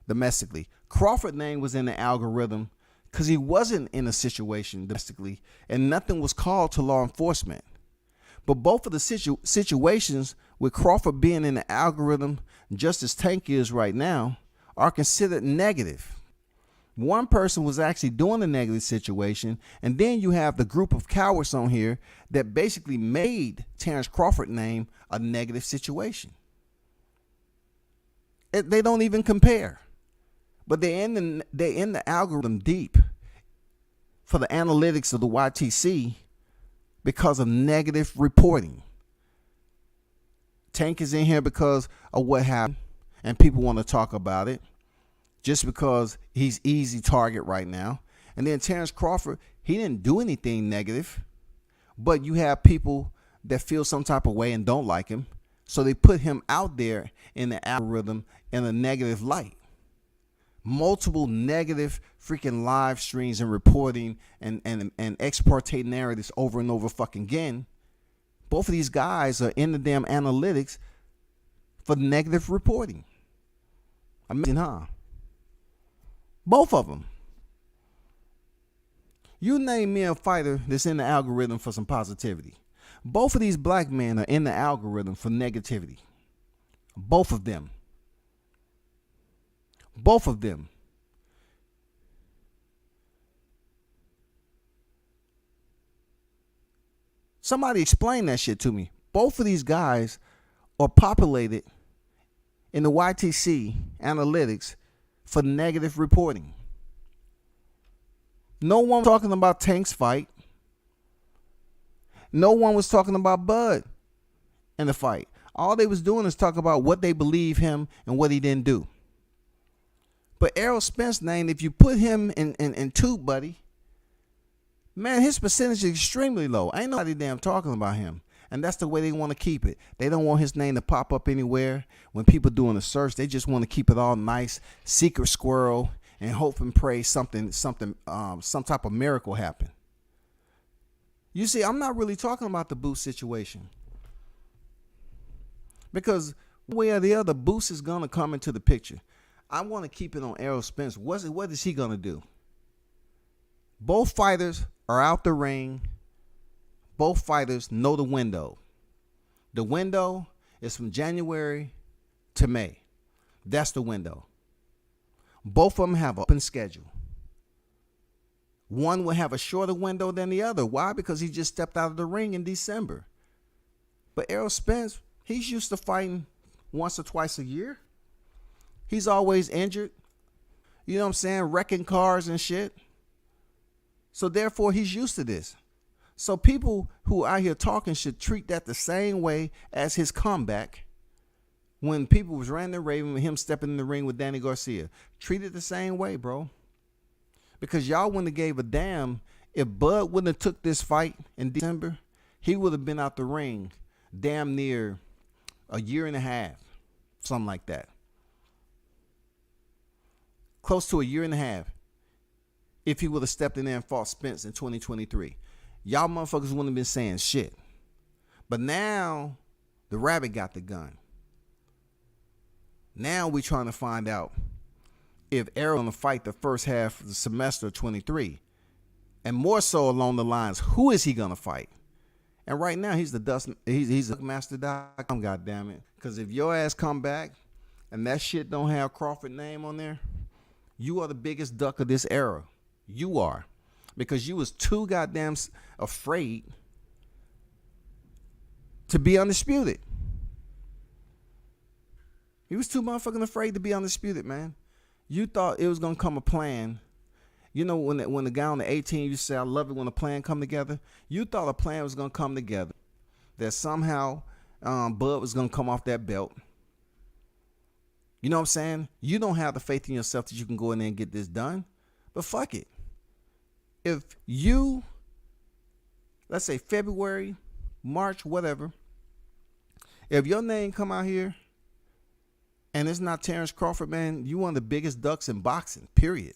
domestically. Crawford's name was in the algorithm because he wasn't in a situation domestically and nothing was called to law enforcement. But both of the situations with Crawford being in the algorithm, just as Tank is right now, are considered negative. One person was actually doing the negative situation, and then you have the group of cowards on here that basically made Terrence Crawford's name a negative situation. They don't even compare. But they're in the algorithm deep for the analytics of the YTC because of negative reporting. Tank is in here because of what happened, and people want to talk about it just because he's easy target right now. And then Terrence Crawford, he didn't do anything negative, but you have people that feel some type of way and don't like him, so they put him out there in the algorithm in a negative light. Multiple negative freaking live streams and reporting and exportate narratives over and over fucking again. Both of these guys are in the damn analytics for negative reporting. Amazing, huh? Both of them. You name me a fighter that's in the algorithm for some positivity. Both of these black men are in the algorithm for negativity. Both of them. Both of them. Somebody explain that shit to me. Both of these guys are populated in the YTC analytics for negative reporting. No one was talking about Tank's fight. No one was talking about Bud in the fight. All they was doing is talk about what they believe him and what he didn't do. But Errol Spence name, if you put him in two, buddy, man, his percentage is extremely low. Ain't nobody damn talking about him. And that's the way they want to keep it. They don't want his name to pop up anywhere. When people doing a search, they just want to keep it all nice, secret squirrel, and hope and pray some type of miracle happen. You see, I'm not really talking about the Boost situation. Because one way or the other, Boost is going to come into the picture. I want to keep it on Errol Spence. What is he going to do? Both fighters are out the ring. Both fighters know the window. The window is from January to May. That's the window. Both of them have an open schedule. One will have a shorter window than the other. Why? Because he just stepped out of the ring in December. But Errol Spence, he's used to fighting once or twice a year. He's always injured. You know what I'm saying? Wrecking cars and shit. So therefore, he's used to this. So people who are out here talking should treat that the same way as his comeback when people was ranting and raving with him stepping in the ring with Danny Garcia. Treat it the same way, bro. Because y'all wouldn't have gave a damn if Bud wouldn't have took this fight in December. He would have been out the ring damn near a year and a half, something like that. Close to a year and a half if he would have stepped in there and fought Spence in 2023. Y'all motherfuckers wouldn't have been saying shit. But now the rabbit got the gun. Now we trying to find out if Errol gonna fight the first half of the semester of 23. And more so along the lines, who is he gonna fight? And right now he's a master.com, goddamn it. Because if your ass come back and that shit don't have Crawford name on there, you are the biggest duck of this era. You are. Because you was too goddamn afraid to be undisputed. You was too motherfucking afraid to be undisputed, man. You thought it was going to come a plan. You know, when the guy on the 18, you say, I love it when a plan come together. You thought a plan was going to come together. That somehow Bud was going to come off that belt. You know what I'm saying? You don't have the faith in yourself that you can go in there and get this done. But fuck it. If you, let's say February, March, whatever, if your name come out here and it's not Terrence Crawford, man, you one of the biggest ducks in boxing, period,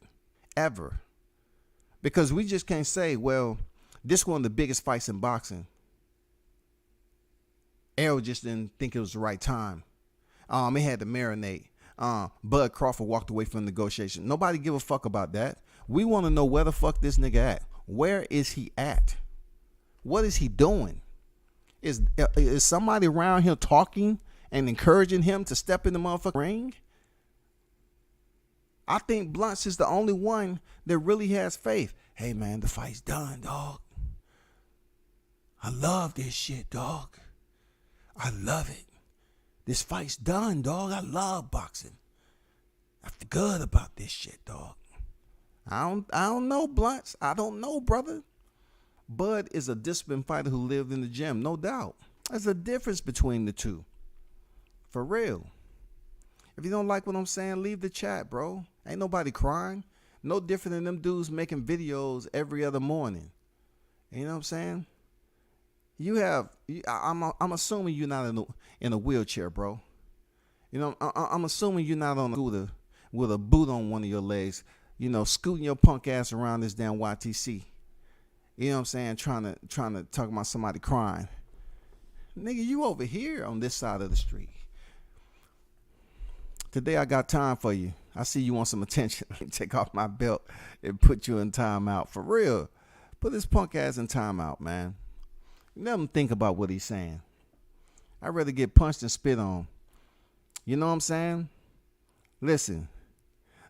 ever. Because we just can't say, well, this one of the biggest fights in boxing. Errol just didn't think it was the right time. It had to marinate. Bud Crawford walked away from the negotiation. Nobody give a fuck about that. We want to know where the fuck this nigga at. Where is he at? What is he doing? Is somebody around here talking and encouraging him to step in the motherfucking ring? I think Blunt's is the only one that really has faith. Hey, man, the fight's done, dog. I love this shit, dog. I love it. This fight's done, dog. I love boxing. I feel good about this shit, dog. I don't know, Blunts. I don't know, brother. Bud is a disciplined fighter who lived in the gym, no doubt. There's a difference between the two. For real. If you don't like what I'm saying, leave the chat, bro. Ain't nobody crying. No different than them dudes making videos every other morning. You know what I'm saying? I'm assuming you're not in a wheelchair, bro. You know, I'm assuming you're not on a scooter with a boot on one of your legs, you know, scooting your punk ass around this damn YTC. You know what I'm saying? Trying to talk about somebody crying. Nigga, you over here on this side of the street. Today I got time for you. I see you want some attention. Take off my belt and put you in timeout. For real. Put this punk ass in timeout, man. Let him think about what he's saying. I'd rather get punched and spit on. You know what I'm saying? Listen,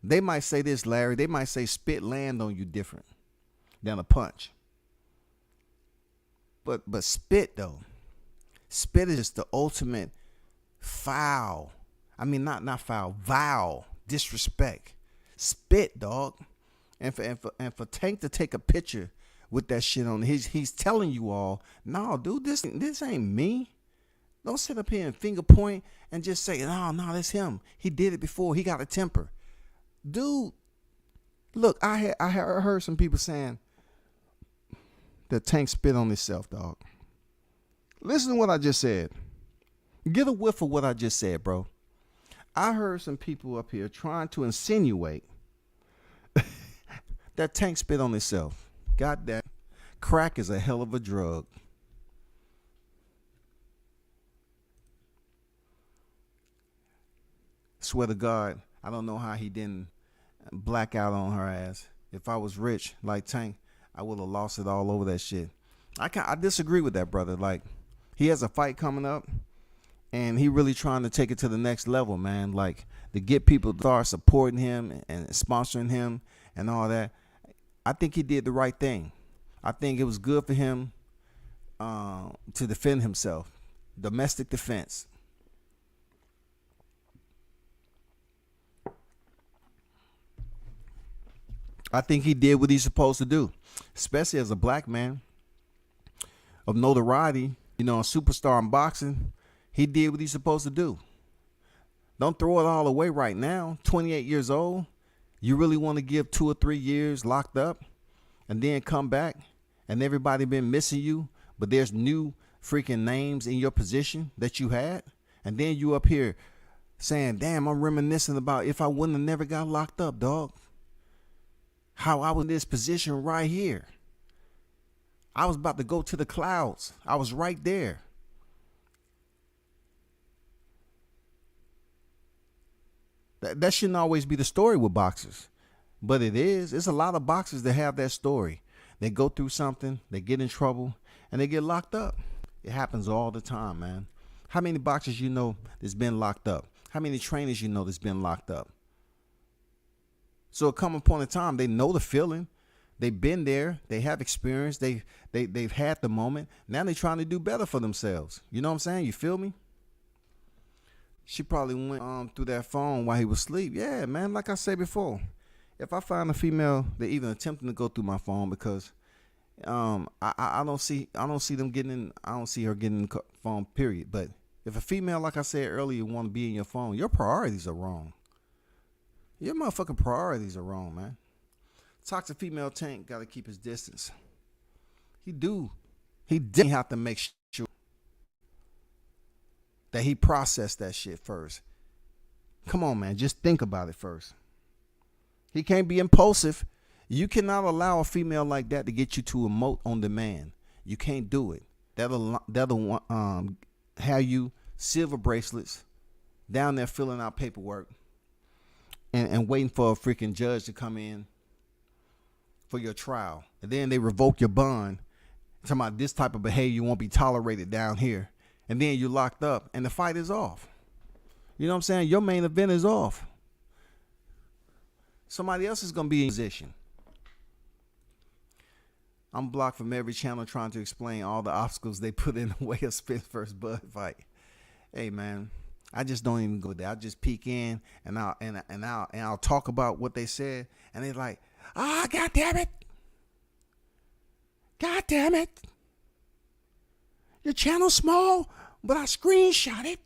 they might say this, Larry. They might say spit land on you different than a punch. But spit, though. Spit is just the ultimate foul. I mean, not foul, vile, disrespect. Spit, dog. And for Tank to take a picture with that shit on, he's telling you all, no, dude, this ain't me. Don't sit up here and finger point and just say, no, that's him. He did it before. He got a temper. Dude, look, I heard some people saying that Tank spit on himself, dog. Listen to what I just said. Get a whiff of what I just said, bro. I heard some people up here trying to insinuate that Tank spit on himself. Goddamn, crack is a hell of a drug. Swear to God, I don't know how he didn't black out on her ass. If I was rich like Tank, I would have lost it all over that shit. I disagree with that, brother. Like, he has a fight coming up, and he really trying to take it to the next level, man. Like, to get people to start supporting him and sponsoring him and all that. I think he did the right thing. I think it was good for him to defend himself. Domestic defense. I think he did what he's supposed to do, especially as a black man of notoriety, a superstar in boxing. He did what he's supposed to do. Don't throw it all away right now. 28 years old. You really want to give 2 or 3 years locked up and then come back and everybody been missing you, but there's new freaking names in your position that you had, and then you up here saying, damn, I'm reminiscing about if I wouldn't have never got locked up, dog. How I was in this position right here. I was about to go to the clouds. I was right there. That shouldn't always be the story with boxers, but it is. It's a lot of boxers that have that story. They go through something, they get in trouble, and they get locked up. It happens all the time, man. How many boxers you know that's been locked up? How many trainers you know that's been locked up? So at come a point in time, they know the feeling. They've been there. They have experience. They've had the moment. Now they're trying to do better for themselves. You know what I'm saying? You feel me? She probably went through that phone while he was asleep. Yeah, man. Like I said before, if I find a female that even attempting to go through my phone, because I don't see them getting in. I don't see her getting in the phone. Period. But if a female, like I said earlier, want to be in your phone, your priorities are wrong. Your motherfucking priorities are wrong, man. Toxic female Tank got to keep his distance. He did have to make sure that he processed that shit first. Come on, man. Just think about it first. He can't be impulsive. You cannot allow a female like that to get you to emote on demand. You can't do it. That'll have you silver bracelets down there filling out paperwork. And waiting for a freaking judge to come in for your trial. And then they revoke your bond. Talking about this type of behavior won't be tolerated down here. And then you're locked up and the fight is off. You know what I'm saying? Your main event is off. Somebody else is going to be in position. I'm blocked from every channel trying to explain all the obstacles they put in the way of Spence versus Bud fight. Hey, man. I just don't even go there. I just peek in and I'll talk about what they said, and they're like, God damn it. God damn it. Your channel's small, but I screenshot it.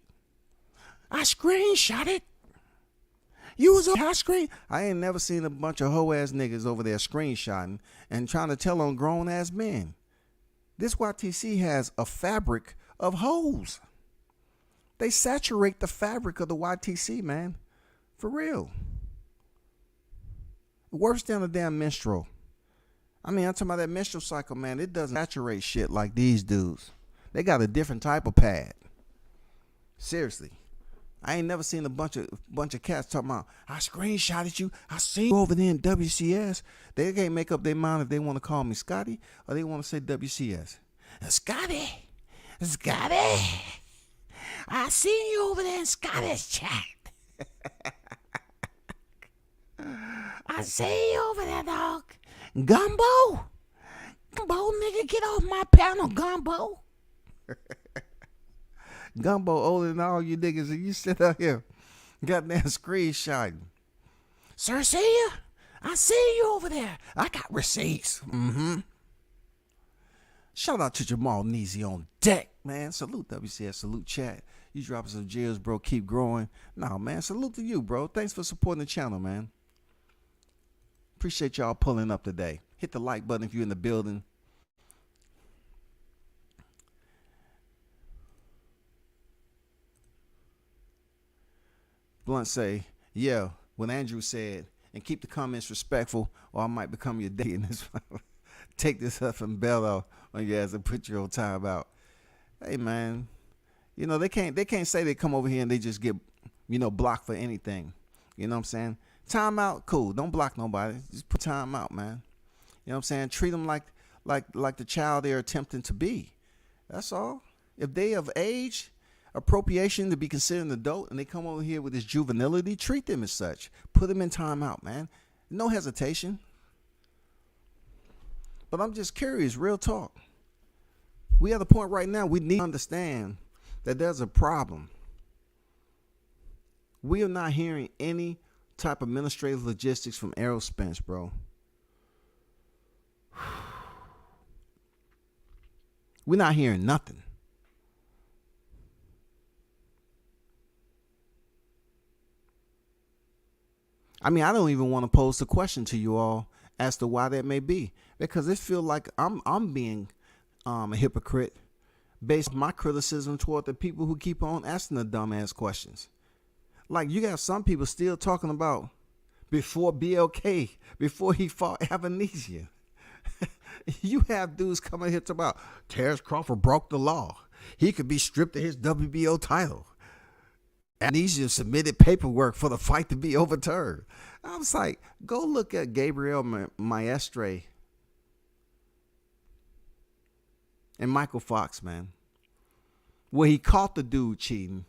You was on my screen. I ain't never seen a bunch of hoe ass niggas over there screenshotting and trying to tell on grown ass men. This YTC has a fabric of hoes. They saturate the fabric of the YTC, man. For real. Worse than a damn menstrual. I'm talking about that menstrual cycle, man. It doesn't saturate shit like these dudes. They got a different type of pad. Seriously. I ain't never seen a bunch of cats talking about, I screenshotted you. I seen you over there in WCS. They can't make up their mind if they want to call me Scotty or they want to say WCS. Scotty. I seen you over there in Scotty's chat. I see you over there, dog. Gumbo, nigga, get off my panel, Gumbo. Gumbo older than all you niggas, and you sit out here, goddamn screenshotting. Sir, see ya? I see you over there. I got receipts. Shout out to Jamal Neasy on deck, man. Salute WCS, salute chat. You dropping some gems, bro. Keep growing. Nah, man, salute to you, bro. Thanks for supporting the channel, man. Appreciate y'all pulling up today. Hit the like button if you're in the building. Blunt say, yeah, what Andrew said, and keep the comments respectful, or I might become your daddy in this. Take this up and bail out on your ass and put your old time out. Hey man, you know they can't say they come over here and they just get, you know, blocked for anything. You know what I'm saying? Time out, cool. Don't block nobody. Just put time out, man. You know what I'm saying? Treat them like the child they're attempting to be. That's all. If they of age, appropriation to be considered an adult, and they come over here with this juvenility, treat them as such. Put them in time out, man. No hesitation. But I'm just curious, real talk. We at the point right now, we need to understand that there's a problem. We are not hearing any type of administrative logistics from Errol Spence, bro. We're not hearing nothing. I mean, I don't even want to pose the question to you all as to why that may be, because it feels like I'm being a hypocrite based on my criticism toward the people who keep on asking the dumbass questions. Like, you got some people still talking about before BLK, before he fought Avenesia. You have dudes coming here talking about Terrence Crawford broke the law. He could be stripped of his WBO title. Avenesia submitted paperwork for the fight to be overturned. I was like, go look at Gabriel Maestre and Michael Fox, man, where he caught the dude cheating.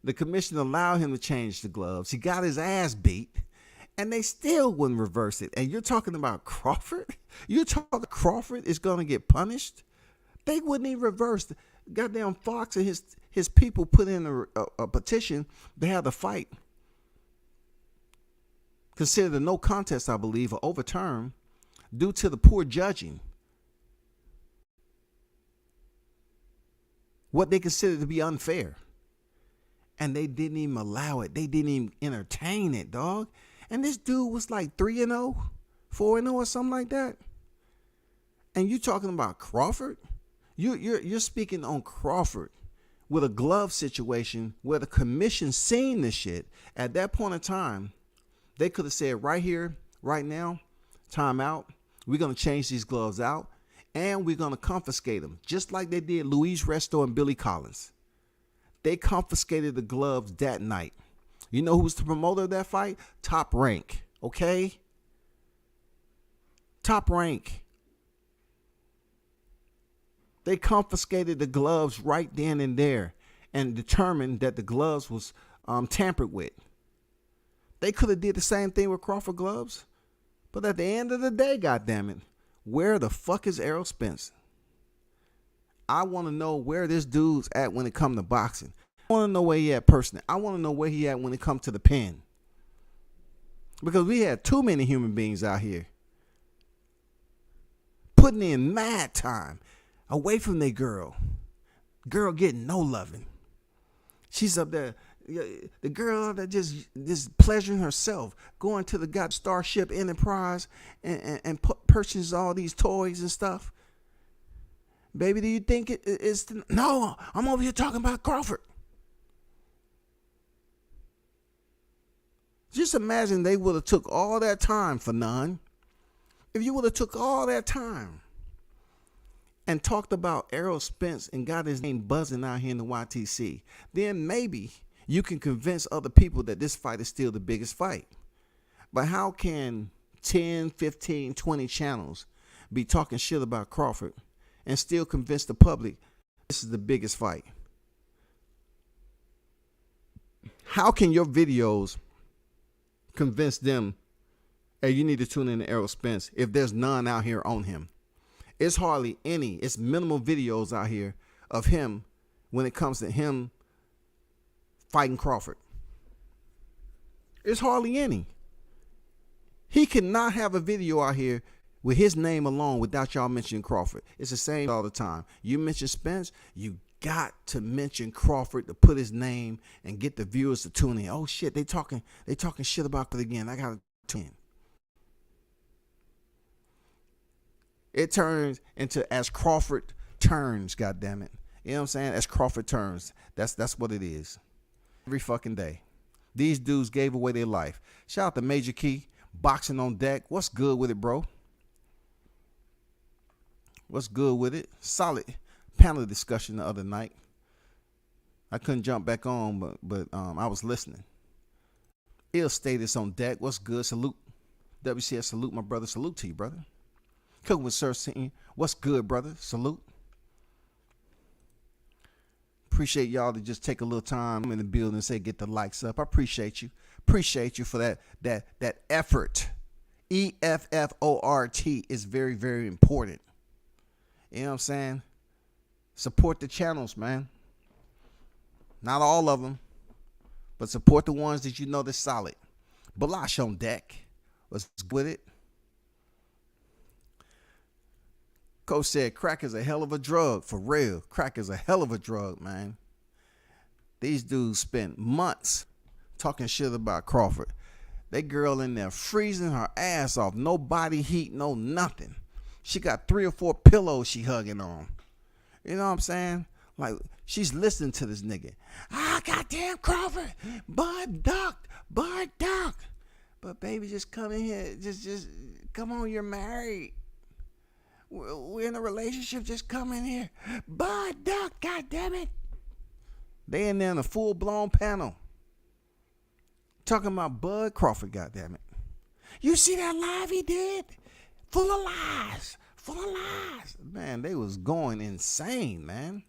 The commission allowed him to change the gloves. He got his ass beat, and they still wouldn't reverse it. And you're talking about Crawford? You're talking Crawford is going to get punished? They wouldn't even reverse. Goddamn Fox and his people put in a petition to have the fight considered a no contest, I believe, or overturned due to the poor judging. What they considered to be unfair. And they didn't even allow it. They didn't even entertain it, dog. And this dude was like 3-0, 4-0 or something like that. And you talking about Crawford? You're speaking on Crawford with a glove situation where the commission seen this shit. At that point in time, they could have said right here, right now, time out. We're going to change these gloves out, and we're going to confiscate them, just like they did Luis Resto and Billy Collins. They confiscated the gloves that night. You know who was the promoter of that fight? Top Rank, okay? Top Rank. They confiscated the gloves right then and there and determined that the gloves was tampered with. They could have did the same thing with Crawford gloves. But at the end of the day, goddammit, where the fuck is Errol Spence? I want to know where this dude's at when it comes to boxing. I want to know where he at personally. I want to know where he at when it comes to the pen. Because we had too many human beings out here putting in mad time away from their girl. Girl getting no loving. She's up there. The girl that just pleasuring herself, going to the god Starship Enterprise and purchases all these toys and stuff. Baby, do you think it's... No, I'm over here talking about Crawford. Just imagine they would have took all that time for none. If you would have took all that time and talked about Errol Spence and got his name buzzing out here in the YTC, then maybe you can convince other people that this fight is still the biggest fight. But how can 10, 15, 20 channels be talking shit about Crawford and still convince the public this is the biggest fight? How can your videos convince them, hey, you need to tune in to Errol Spence if there's none out here on him? It's hardly any. It's minimal videos out here of him when it comes to him fighting Crawford. It's hardly any. He cannot have a video out here with his name alone without y'all mentioning Crawford. It's the same all the time. You mention Spence, you got to mention Crawford to put his name and get the viewers to tune in. Oh shit, they talking shit about it again. I gotta tune in. It turns into as Crawford turns, goddammit. You know what I'm saying? As Crawford turns. That's what it is. Every fucking day. These dudes gave away their life. Shout out to Major Key, boxing on deck. What's good with it, bro? What's good with it? Solid panel discussion the other night. I couldn't jump back on, but I was listening. Ill status on deck. What's good? Salute. WCS, salute my brother. Salute to you, brother. Cooking with Sir Sitting. What's good, brother? Salute. Appreciate y'all to just take a little time in the building and say get the likes up. I appreciate you. Appreciate you for that effort. EFFORT is very, very important. You know what I'm saying? Support the channels, man. Not all of them, but support the ones that you know that's solid. Balash on deck. What's with it? Coach said crack is a hell of a drug. For real. Crack is a hell of a drug, man. These dudes spent months talking shit about Crawford. That girl in there freezing her ass off. No body heat, no nothing. She got 3 or 4 pillows she hugging on. You know what I'm saying? Like, she's listening to this nigga. Ah, goddamn Crawford. Bud duck. But baby, just come in here. Just come on, you're married. We're in a relationship. Just come in here. Bud duck, goddammit. They in there in a full-blown panel. Talking about Bud Crawford, goddammit. You see that live he did? Full of lies. Man, they was going insane, man.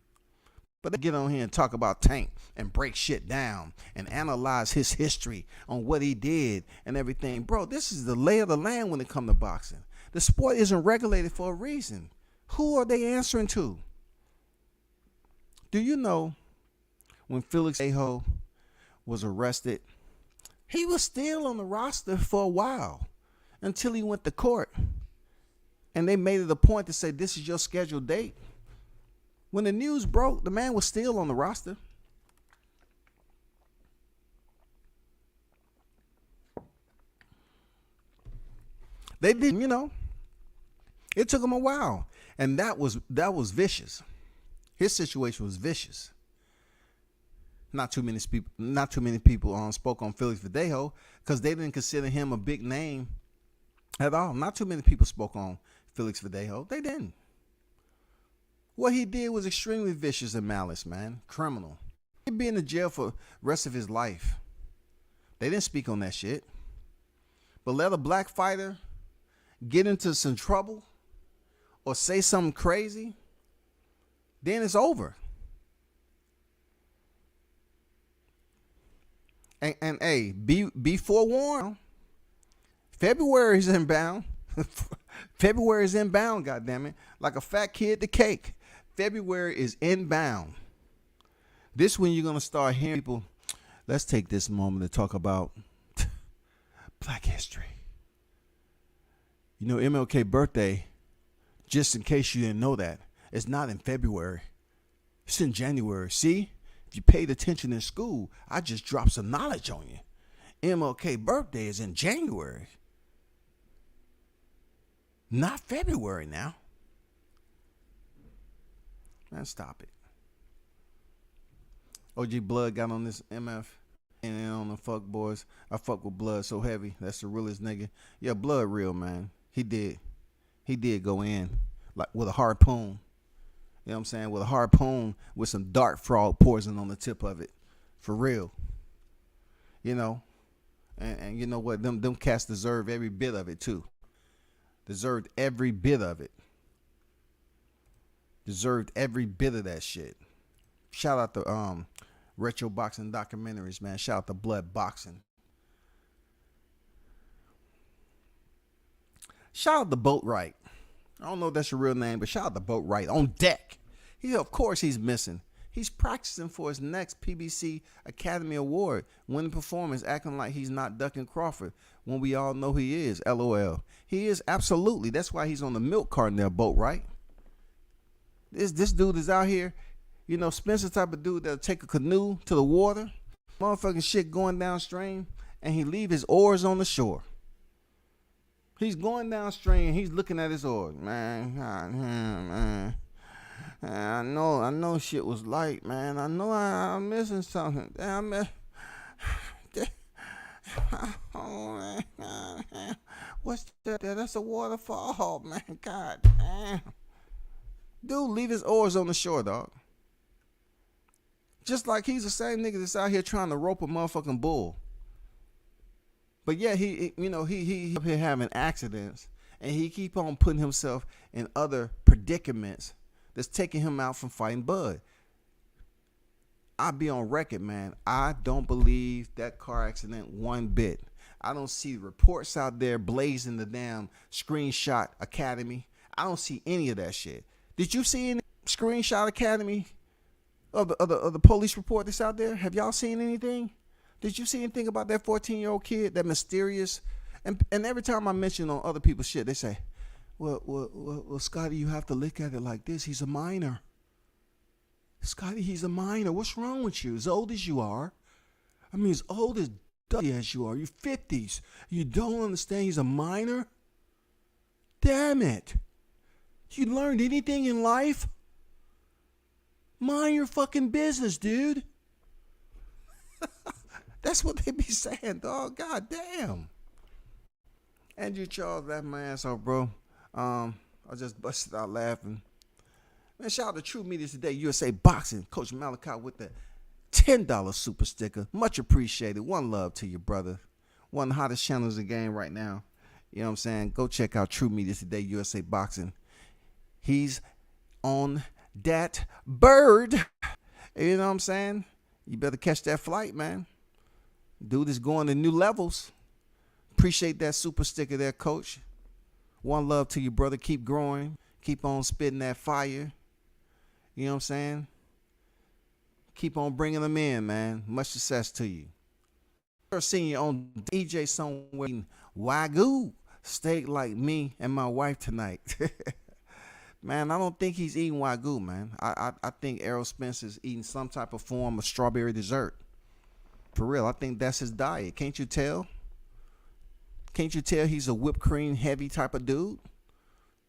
But they get on here and talk about Tank and break shit down and analyze his history on what he did and everything. Bro, this is the lay of the land when it comes to boxing. The sport isn't regulated for a reason. Who are they answering to? Do you know when Felix Aho was arrested, he was still on the roster for a while until he went to court. And they made it a point to say, this is your scheduled date. When the news broke, the man was still on the roster. They didn't, you know. It took him a while. And that was vicious. His situation was vicious. Not too many people spoke on Felix Verdejo because they didn't consider him a big name at all. Not too many people spoke on Felix Verdejo. They didn't. What he did was extremely vicious and malice, man. Criminal. He'd be in the jail for the rest of his life. They didn't speak on that shit. But let a black fighter get into some trouble or say something crazy, then it's over. And hey, be forewarned. February is inbound. February is inbound, goddammit. Like a fat kid to cake. February is inbound. This when you're going to start hearing people. Let's take this moment to talk about Black history. You know, MLK birthday, just in case you didn't know that, it's not in February. It's in January. See? If you paid attention in school, I just dropped some knowledge on you. MLK birthday is in January. Not February now. Man, stop it. OG Blood got on this MF and then on the fuck boys. I fuck with Blood so heavy. That's the realest nigga. Yeah, Blood real, man. He did go in like with a harpoon. You know what I'm saying? With a harpoon with some dart frog poison on the tip of it. For real. You know? And you know what? Them cats deserve every bit of it too. Deserved every bit of it. Deserved every bit of that shit. Shout out to retro boxing documentaries, man. Shout out to Blood Boxing. Shout out to Boatwright. I don't know if that's your real name, but shout out to Boatwright on deck. Of course he's missing. He's practicing for his next PBC Academy Award winning performance, acting like he's not ducking Crawford when we all know he is. LOL. He is absolutely. That's why he's on the milk carton there, Boatwright. This dude is out here, you know, Spencer type of dude that'll take a canoe to the water, motherfucking shit going downstream, and he leave his oars on the shore. He's going downstream. He's looking at his oars. Man, I know shit was light, man. I know I'm missing something. Damn it. Oh, man. What's that? That's a waterfall, man. God damn. Dude, leave his oars on the shore, dog. Just like he's the same nigga that's out here trying to rope a motherfucking bull. But yeah, he up here having accidents, and he keep on putting himself in other predicaments that's taking him out from fighting Bud. I'll be on record, man. I don't believe that car accident one bit. I don't see reports out there blazing the damn Screenshot Academy. I don't see any of that shit. Did you see any Screenshot Academy of the police report that's out there? Have y'all seen anything? Did you see anything about that 14-year-old kid, that mysterious? And every time I mention on other people's shit, they say, well, Scotty, you have to look at it like this. He's a minor. Scotty, he's a minor. What's wrong with you? As old as you are. I mean, as old as you are. You're 50s. You don't understand he's a minor? Damn it. You learned anything in life? Mind your fucking business, dude. That's what they be saying, dog. God damn. Andrew Charles laughed my ass off, bro. I just busted out laughing. Man, shout out to True Media Today, USA Boxing. Coach Malachi with the $10 super sticker. Much appreciated. One love to you, brother. One of the hottest channels in the game right now. You know what I'm saying? Go check out True Media Today, USA Boxing. He's on that bird. You know what I'm saying? You better catch that flight, man. Dude is going to new levels. Appreciate that super sticker there, Coach. One love to you, brother. Keep growing. Keep on spitting that fire. You know what I'm saying? Keep on bringing them in, man. Much success to you. I've seen you on DJ somewhere in Wagyu steak like me and my wife tonight. Man, I don't think he's eating Wagyu, man. I think Errol Spence is eating some type of form of strawberry dessert. For real, I think that's his diet. Can't you tell? Can't you tell he's a whipped cream heavy type of dude?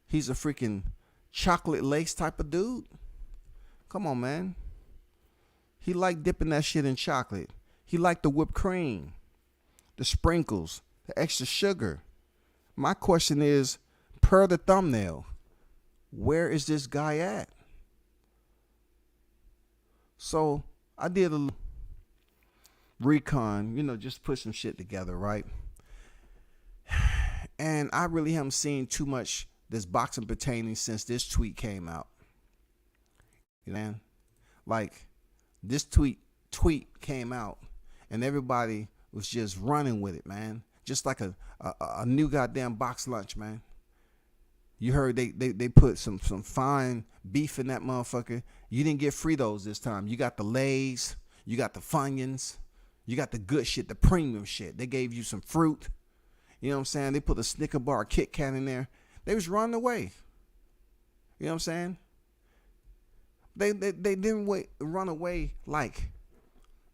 He's a freaking chocolate lace type of dude. Come on, man. He like dipping that shit in chocolate. He like the whipped cream, the sprinkles, the extra sugar. My question is, per the thumbnail, where is this guy at? So I did a recon, just put some shit together, right? And I really haven't seen too much that's boxing pertaining since this tweet came out. You know, like this tweet came out and everybody was just running with it, man. Just like a new goddamn box lunch, man. You heard they put some fine beef in that motherfucker. You didn't get Fritos this time. You got the Lay's, you got the Funyuns, you got the good shit, the premium shit. They gave you some fruit. You know what I'm saying? They put a Snicker bar, Kit Kat in there. They was running away. You know what I'm saying? They didn't run away like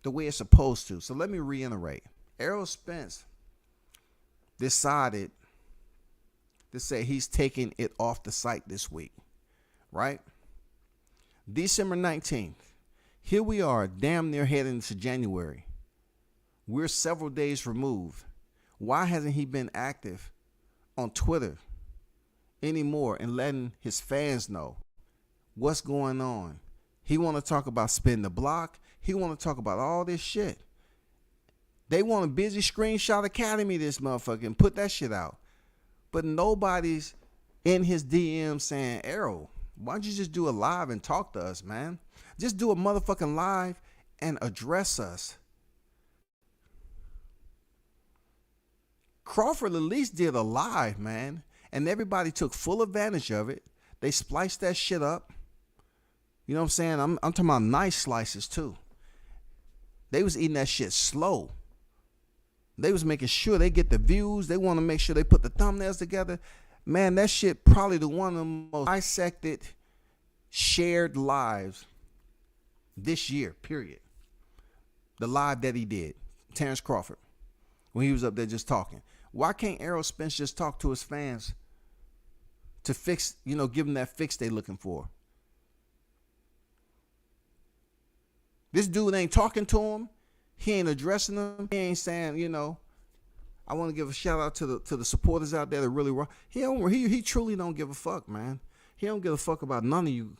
the way it's supposed to. So let me reiterate. Errol Spence decided to say he's taking it off the site this week, right? December 19th. Here we are, damn near heading into January. We're several days removed. Why hasn't he been active on Twitter anymore and letting his fans know what's going on? He want to talk about spin the block. He want to talk about all this shit. They want a busy Screenshot Academy, this motherfucker, and put that shit out. But nobody's in his DM saying, Errol, why don't you just do a live and talk to us, man? Just do a motherfucking live and address us. Crawford at least did a live, man, and everybody took full advantage of it. They spliced that shit up. You know what I'm saying? I'm talking about nice slices too. They was eating that shit slow. They was making sure they get the views. They want to make sure they put the thumbnails together. Man, that shit probably the one of the most dissected, shared lives this year, period. The live that he did, Terrence Crawford, when he was up there just talking. Why can't Errol Spence just talk to his fans to fix, give them that fix they looking for? This dude ain't talking to him. He ain't addressing them. He ain't saying, I want to give a shout out to the supporters out there that really rock. He truly don't give a fuck, man. He don't give a fuck about none of you.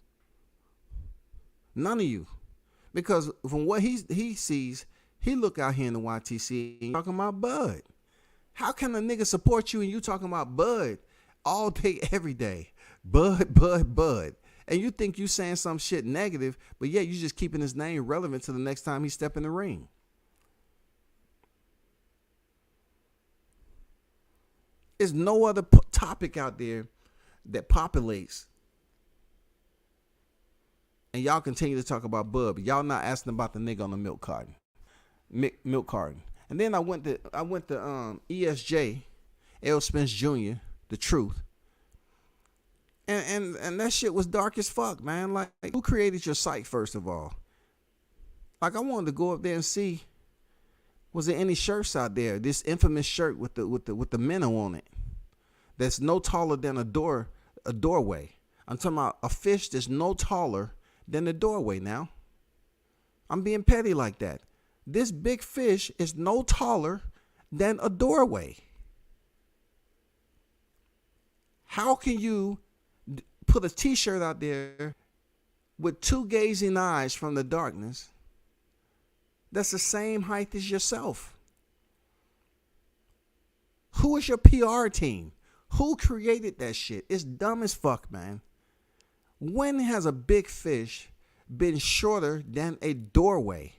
None of you. Because from what he sees, he look out here in the YTC and talking about Bud. How can a nigga support you and you talking about Bud all day, every day? Bud, Bud, Bud. And you think you saying some shit negative, but yeah, you just keeping his name relevant to the next time he step in the ring. There's no other topic out there that populates. And y'all continue to talk about Bud, but y'all not asking about the nigga on the milk carton. Milk carton. And then I went to ESJ, Errol Spence Jr., The Truth. And that shit was dark as fuck, man. Like, who created your site, first of all? Like, I wanted to go up there and see, was there any shirts out there? This infamous shirt with the minnow on it, that's no taller than a doorway. I'm talking about a fish that's no taller than the doorway. Now, I'm being petty like that. This big fish is no taller than a doorway. How can you put a t-shirt out there with two gazing eyes from the darkness that's the same height as yourself? Who is your PR team? Who created that shit? It's dumb as fuck, man. When has a big fish been shorter than a doorway?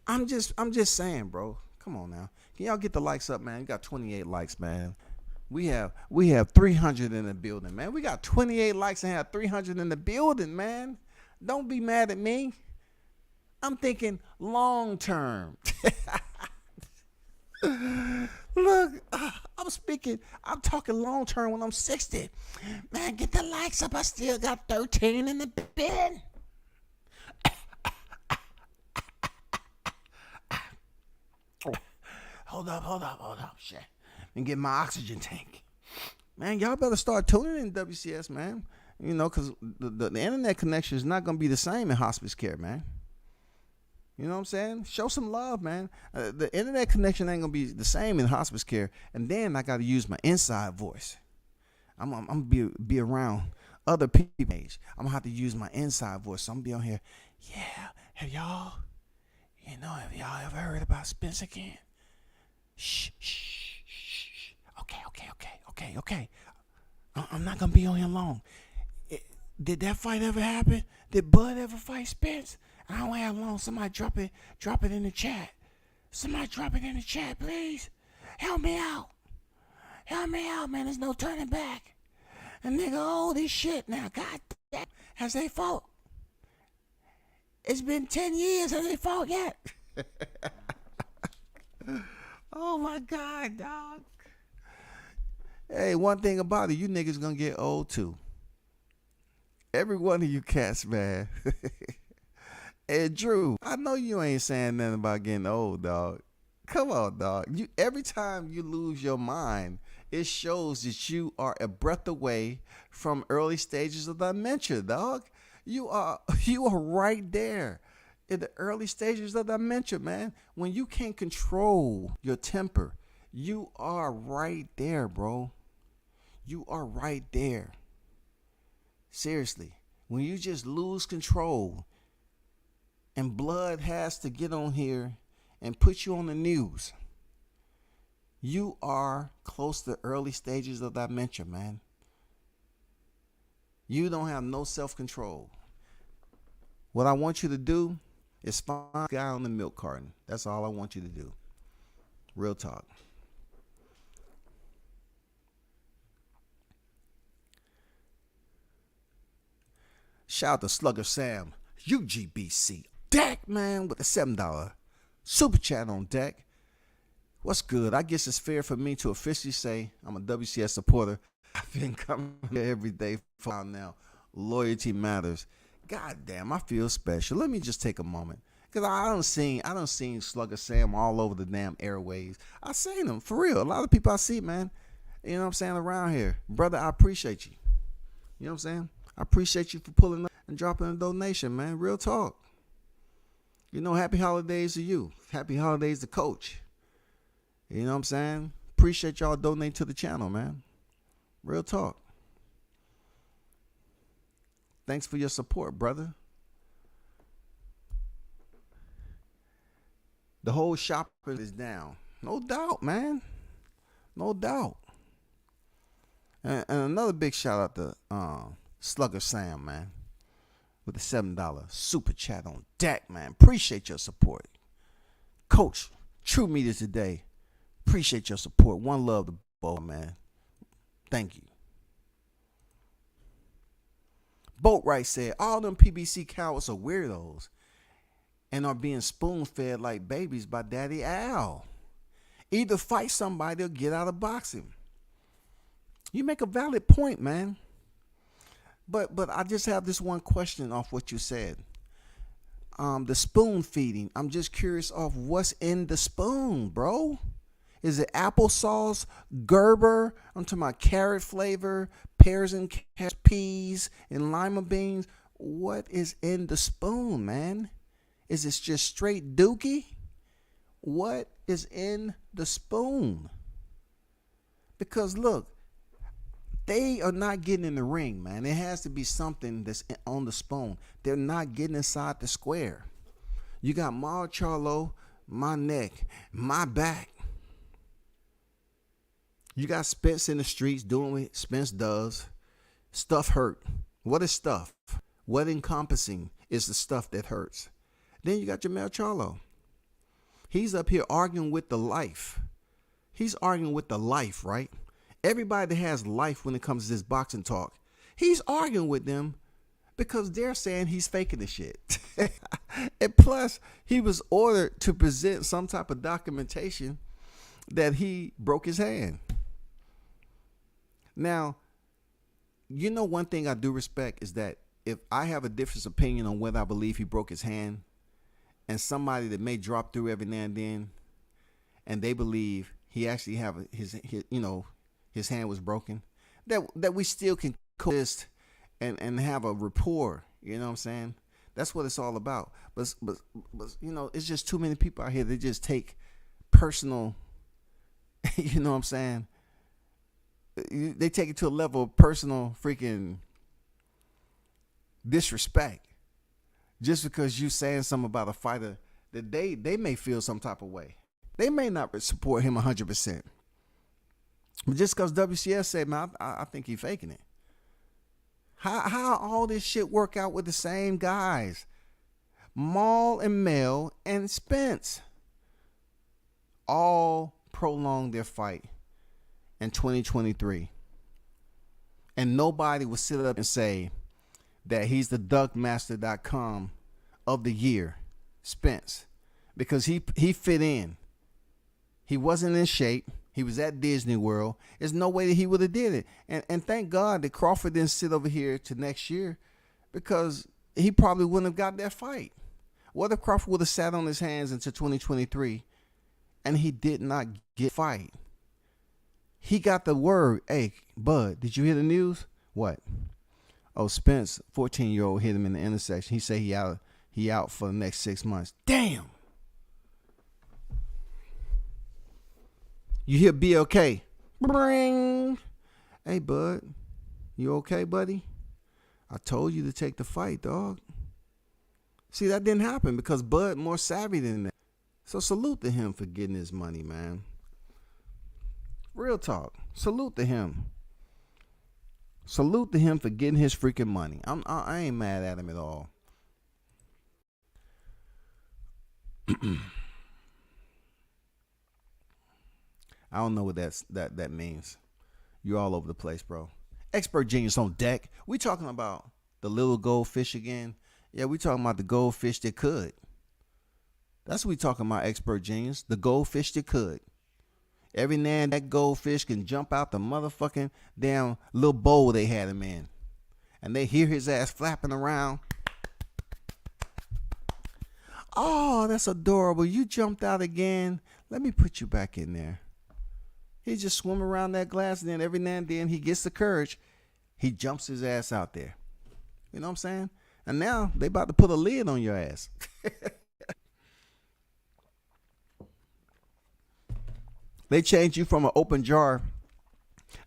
I'm just saying, bro. Come on now. Can y'all get the likes up, man? You got 28 likes, man. We have 300 in the building, man. We got 28 likes and have 300 in the building, man. Don't be mad at me. I'm thinking long term. Look, I'm talking long term when I'm 60. Man, get the likes up. I still got 13 in the bin. Hold up, shit. And get my oxygen tank. Man, y'all better start tuning in WCS, man. You know, because the internet connection is not going to be the same in hospice care, man. You know what I'm saying? Show some love, man. The internet connection ain't going to be the same in hospice care. And then I got to use my inside voice. I'm going to be around other people. I'm going to have to use my inside voice. So I'm going to be on here. Yeah, have y'all ever heard about Spence again? Shh. Okay. I'm not going to be on here long. Did that fight ever happen? Did Bud ever fight Spence? I don't have long. Somebody drop it in the chat. Somebody drop it in the chat, please. Help me out, man. There's no turning back. And nigga, all this shit now. God damn. Has they fought? It's been 10 years. Has they fought yet? Oh my God, dog. Hey, one thing about it, you niggas gonna get old too. Every one of you cats, man. Hey, Drew, I know you ain't saying nothing about getting old, dog. Come on, dog. Every time you lose your mind, it shows that you are a breath away from early stages of dementia, dog. You are right there in the early stages of dementia, man. When you can't control your temper, you are right there, bro. You are right there. Seriously, when you just lose control and blood has to get on here and put you on the news, you are close to early stages of dementia, man. You don't have no self-control. What I want you to do is find a guy on the milk carton. That's all I want you to do. Real talk. Shout out to Slugger Sam, UGBC. Deck, man, with a $7 super chat on deck. What's good? I guess it's fair for me to officially say I'm a WCS supporter. I've been coming here every day for now. Loyalty matters. God damn, I feel special. Let me just take a moment. Because I done seen Slugger Sam all over the damn airwaves. I seen him, for real. A lot of people I see, man. You know what I'm saying, around here. Brother, I appreciate you. You know what I'm saying? I appreciate you for pulling up and dropping a donation, man. Real talk. Happy holidays to you. Happy holidays to Coach. You know what I'm saying? Appreciate y'all donating to the channel, man. Real talk. Thanks for your support, brother. The whole shopper is down. No doubt, man. No doubt. And another big shout out to Slugger Sam, man. With the $7 super chat on deck, man. Appreciate your support. Coach, True Media Today. Appreciate your support. One love to both, man. Thank you. Boatwright said, all them PBC cowards are weirdos and are being spoon-fed like babies by Daddy Al. Either fight somebody or get out of boxing. You make a valid point, man. But I just have this one question off what you said. The spoon feeding. I'm just curious of what's in the spoon, bro. Is it applesauce, Gerber? I'm talking about carrot flavor, pears and peas, and lima beans. What is in the spoon, man? Is it just straight dookie? What is in the spoon? Because look, they are not getting in the ring, man. It has to be something that's on the spoon. They're not getting inside the square. You got Mar Charlo, my neck, my back. You got Spence in the streets doing what Spence does. Stuff hurt. What is stuff? What encompassing is the stuff that hurts? Then you got Jamel Charlo. He's up here arguing with the life. He's arguing with the life, right? Everybody that has life when it comes to this boxing talk, he's arguing with them because they're saying he's faking the shit. And plus, he was ordered to present some type of documentation that he broke his hand. Now, one thing I do respect is that if I have a different opinion on whether I believe he broke his hand, and somebody that may drop through every now and then, and they believe he actually have his hand was broken, that we still can coexist and have a rapport. You know what I'm saying? That's what it's all about. But it's just too many people out here that just take personal. You know what I'm saying? They take it to a level of personal freaking disrespect just because you saying something about a fighter that they may feel some type of way. They may not support him 100%. But just because WCS said, man, I think he's faking it. How all this shit work out with the same guys? Maul and Mel and Spence all prolonged their fight in 2023. And nobody would sit up and say that he's the duckmaster.com of the year, Spence, because he fit in. He wasn't in shape. He was at Disney World. There's no way that he would have did it. And thank God that Crawford didn't sit over here to next year, because he probably wouldn't have got that fight. What if Crawford would have sat on his hands until 2023 and he did not get a fight? He got the word, hey, Bud, did you hear the news? What? Oh, Spence, 14-year-old, hit him in the intersection. He said he out for the next 6 months. Damn. You hear BLK? Bring. Hey, Bud, you okay, buddy? I told you to take the fight, dog. See, that didn't happen because Bud more savvy than that. So salute to him for getting his money, man. Real talk. Salute to him. Salute to him for getting his freaking money. I ain't mad at him at all. I don't know what that means. You're all over the place, bro. Expert Genius on deck. We talking about the little goldfish again. Yeah, we talking about the goldfish that could. That's what we talking about, Expert Genius. The goldfish that could. Every now and then that goldfish can jump out the motherfucking damn little bowl they had him in. And they hear his ass flapping around. Oh, that's adorable. You jumped out again. Let me put you back in there. He just swim around that glass, and then every now and then he gets the courage. He jumps his ass out there. You know what I'm saying? And now they about to put a lid on your ass. They change you from an open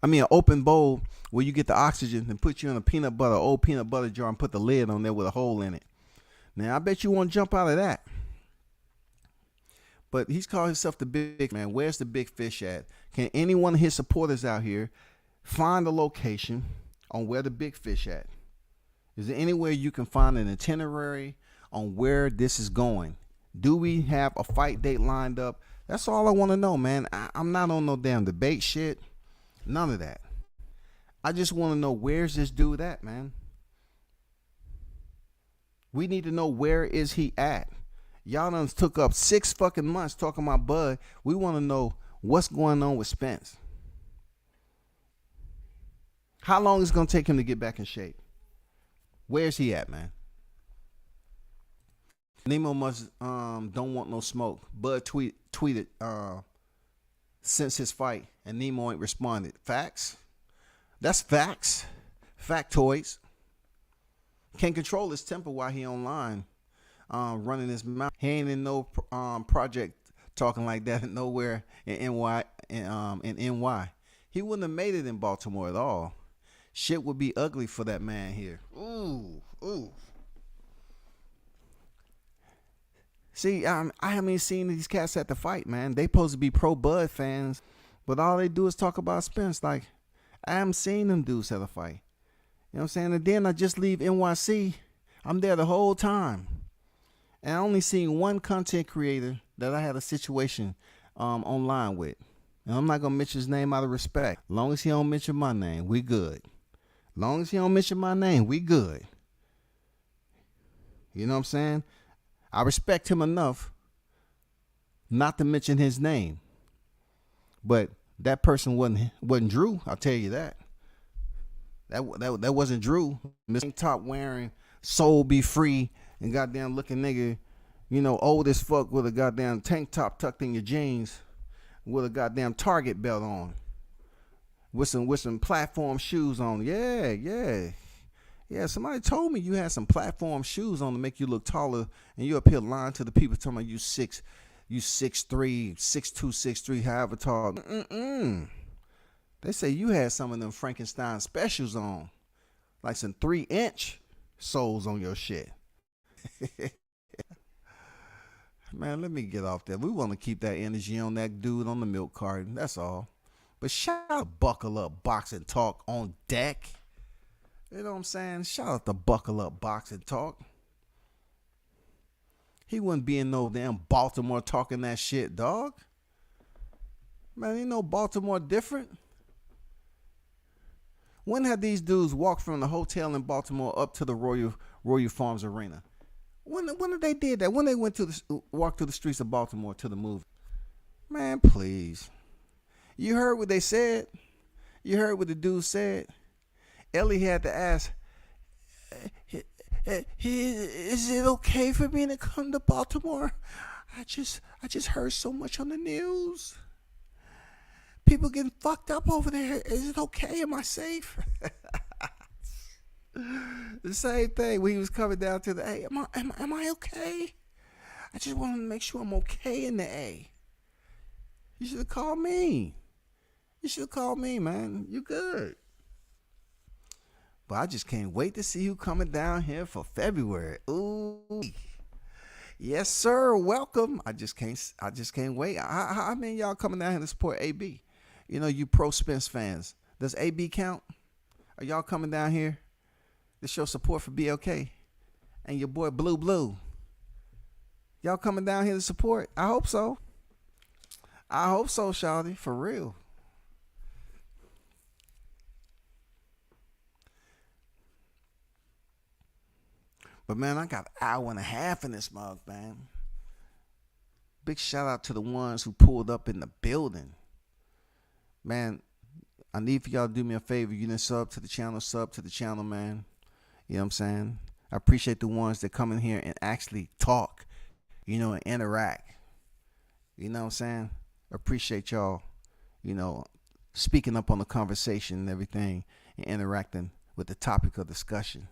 an open bowl where you get the oxygen and put you in a old peanut butter jar and put the lid on there with a hole in it. Now, I bet you won't jump out of that. But he's called himself the big man. Where's the big fish at? Can any one of his supporters out here find a location on where the big fish at? Is there anywhere you can find an itinerary on where this is going? Do we have a fight date lined up? That's all I want to know, man. I'm not on no damn debate shit. None of that. I just want to know, where's this dude at, man? We need to know, where is he at? Y'all done took up 6 fucking months talking about Bud. We want to know what's going on with Spence. How long is it going to take him to get back in shape? Where's he at, man? Nemo must don't want no smoke. Bud tweeted since his fight, and Nemo ain't responded. Facts? That's facts. Factoids. Can't control his temper while he online, running his mouth. He ain't in no project talking like that nowhere in NY. He wouldn't have made it in Baltimore at all. Shit would be ugly for that man here. Ooh. See, I haven't seen these cats at the fight, man. They supposed to be pro Bud fans, but all they do is talk about Spence. Like, I haven't seen them dudes at a fight. You know what I'm saying? And then I just leave NYC. I'm there the whole time. And I only seen one content creator that I had a situation online with. And I'm not going to mention his name out of respect. As long as he don't mention my name, we good. Long as he don't mention my name, we good. You know what I'm saying? I respect him enough not to mention his name. But that person wasn't Drew, I'll tell you that. That wasn't Drew. Mr. Top wearing, soul be free, and goddamn looking nigga, you know, old as fuck with a goddamn tank top tucked in your jeans, with a goddamn Target belt on, with some platform shoes on. Yeah. Somebody told me you had some platform shoes on to make you look taller, and you up here lying to the people talking about you 6'3", 6'2", 6'3", however tall. They say you had some of them Frankenstein specials on, like some 3-inch soles on your shit. Man, let me get off that. We want to keep that energy on that dude on the milk carton. That's all. But shout out Buckle Up Boxing Talk on deck. You know what I'm saying? Shout out to Buckle Up Boxing Talk. He wouldn't be in no damn Baltimore talking that shit, dog. Man, ain't no Baltimore different. When had these dudes walked from the hotel in Baltimore up to the Royal Farms Arena? When did they did that? When they went to walk through the streets of Baltimore to the movie? Man, please. You heard what they said? You heard what the dude said? Ellie had to ask, is it okay for me to come to Baltimore? I just heard so much on the news. People getting fucked up over there. Is it okay? Am I safe? The same thing when he was coming down to the A. Am I okay? I just want to make sure I'm okay in the A. You should have called me. You should have called me, man. You good. But I just can't wait to see you coming down here for February. Ooh. Yes, sir. Welcome. I just can't wait. How many of y'all coming down here to support AB? You know, you pro Spence fans. Does AB count? Are y'all coming down here to show support for BLK and your boy Blue? Y'all coming down here to support? I hope so. I hope so, shawty. For real. But man, I got an hour and a half in this mug, man. Big shout out to the ones who pulled up in the building. Man, I need for y'all to do me a favor. You didn't sub to the channel, man. You know what I'm saying? I appreciate the ones that come in here and actually talk, you know, and interact. You know what I'm saying? I appreciate y'all, you know, speaking up on the conversation and everything and interacting with the topic of discussion.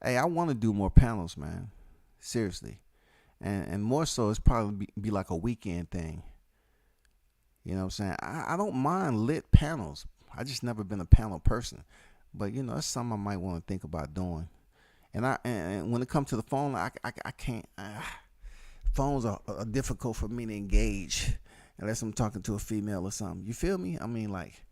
Hey, I want to do more panels, man. Seriously. And more so, it's probably be like a weekend thing. You know what I'm saying? I don't mind lit panels. I just never been a panel person. But that's something I might want to think about doing. And when it comes to the phone, I can't. Phones are difficult for me to engage unless I'm talking to a female or something. You feel me? I mean, like,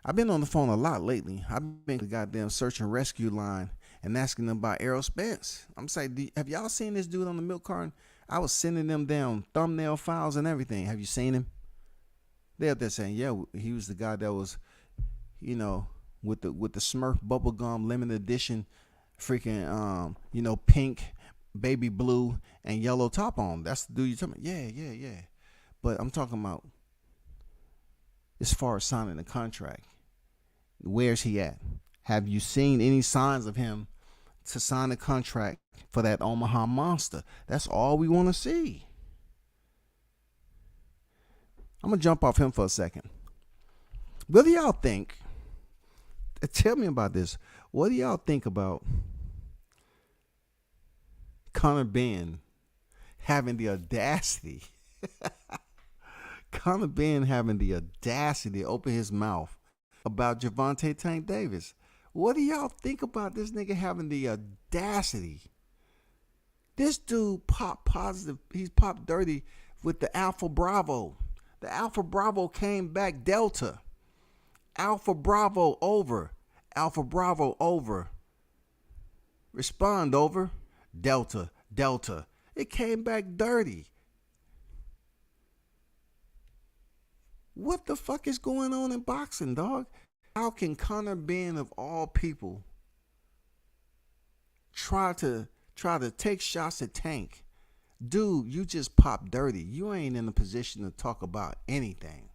I've been on the phone a lot lately. I've been to the goddamn search and rescue line and asking them about Errol Spence. I'm saying, have y'all seen this dude on the milk carton? I was sending them down thumbnail files and everything. Have you seen him? They're up there saying, yeah, he was the guy that was, with the Smurf bubblegum limited edition, freaking, pink, baby blue, and yellow top on. That's the dude you're talking about. Yeah. But I'm talking about as far as signing the contract. Where's he at? Have you seen any signs of him to sign a contract for that Omaha Monster? That's all we want to see. I'm going to jump off him for a second. What do y'all think? Tell me about this. What do y'all think about Conor Ben having the audacity? Conor Ben having the audacity to open his mouth about Gervonta Tank Davis. What do y'all think about this nigga having the audacity? This dude popped positive. He's popped dirty with the Alpha Bravo. The Alpha Bravo came back Delta. Alpha Bravo over. Alpha Bravo over. Respond over. Delta. Delta. It came back dirty. What the fuck is going on in boxing, dog? How can Conor Ben, of all people, try to take shots at Tank? Dude, you just popped dirty. You ain't in a position to talk about anything.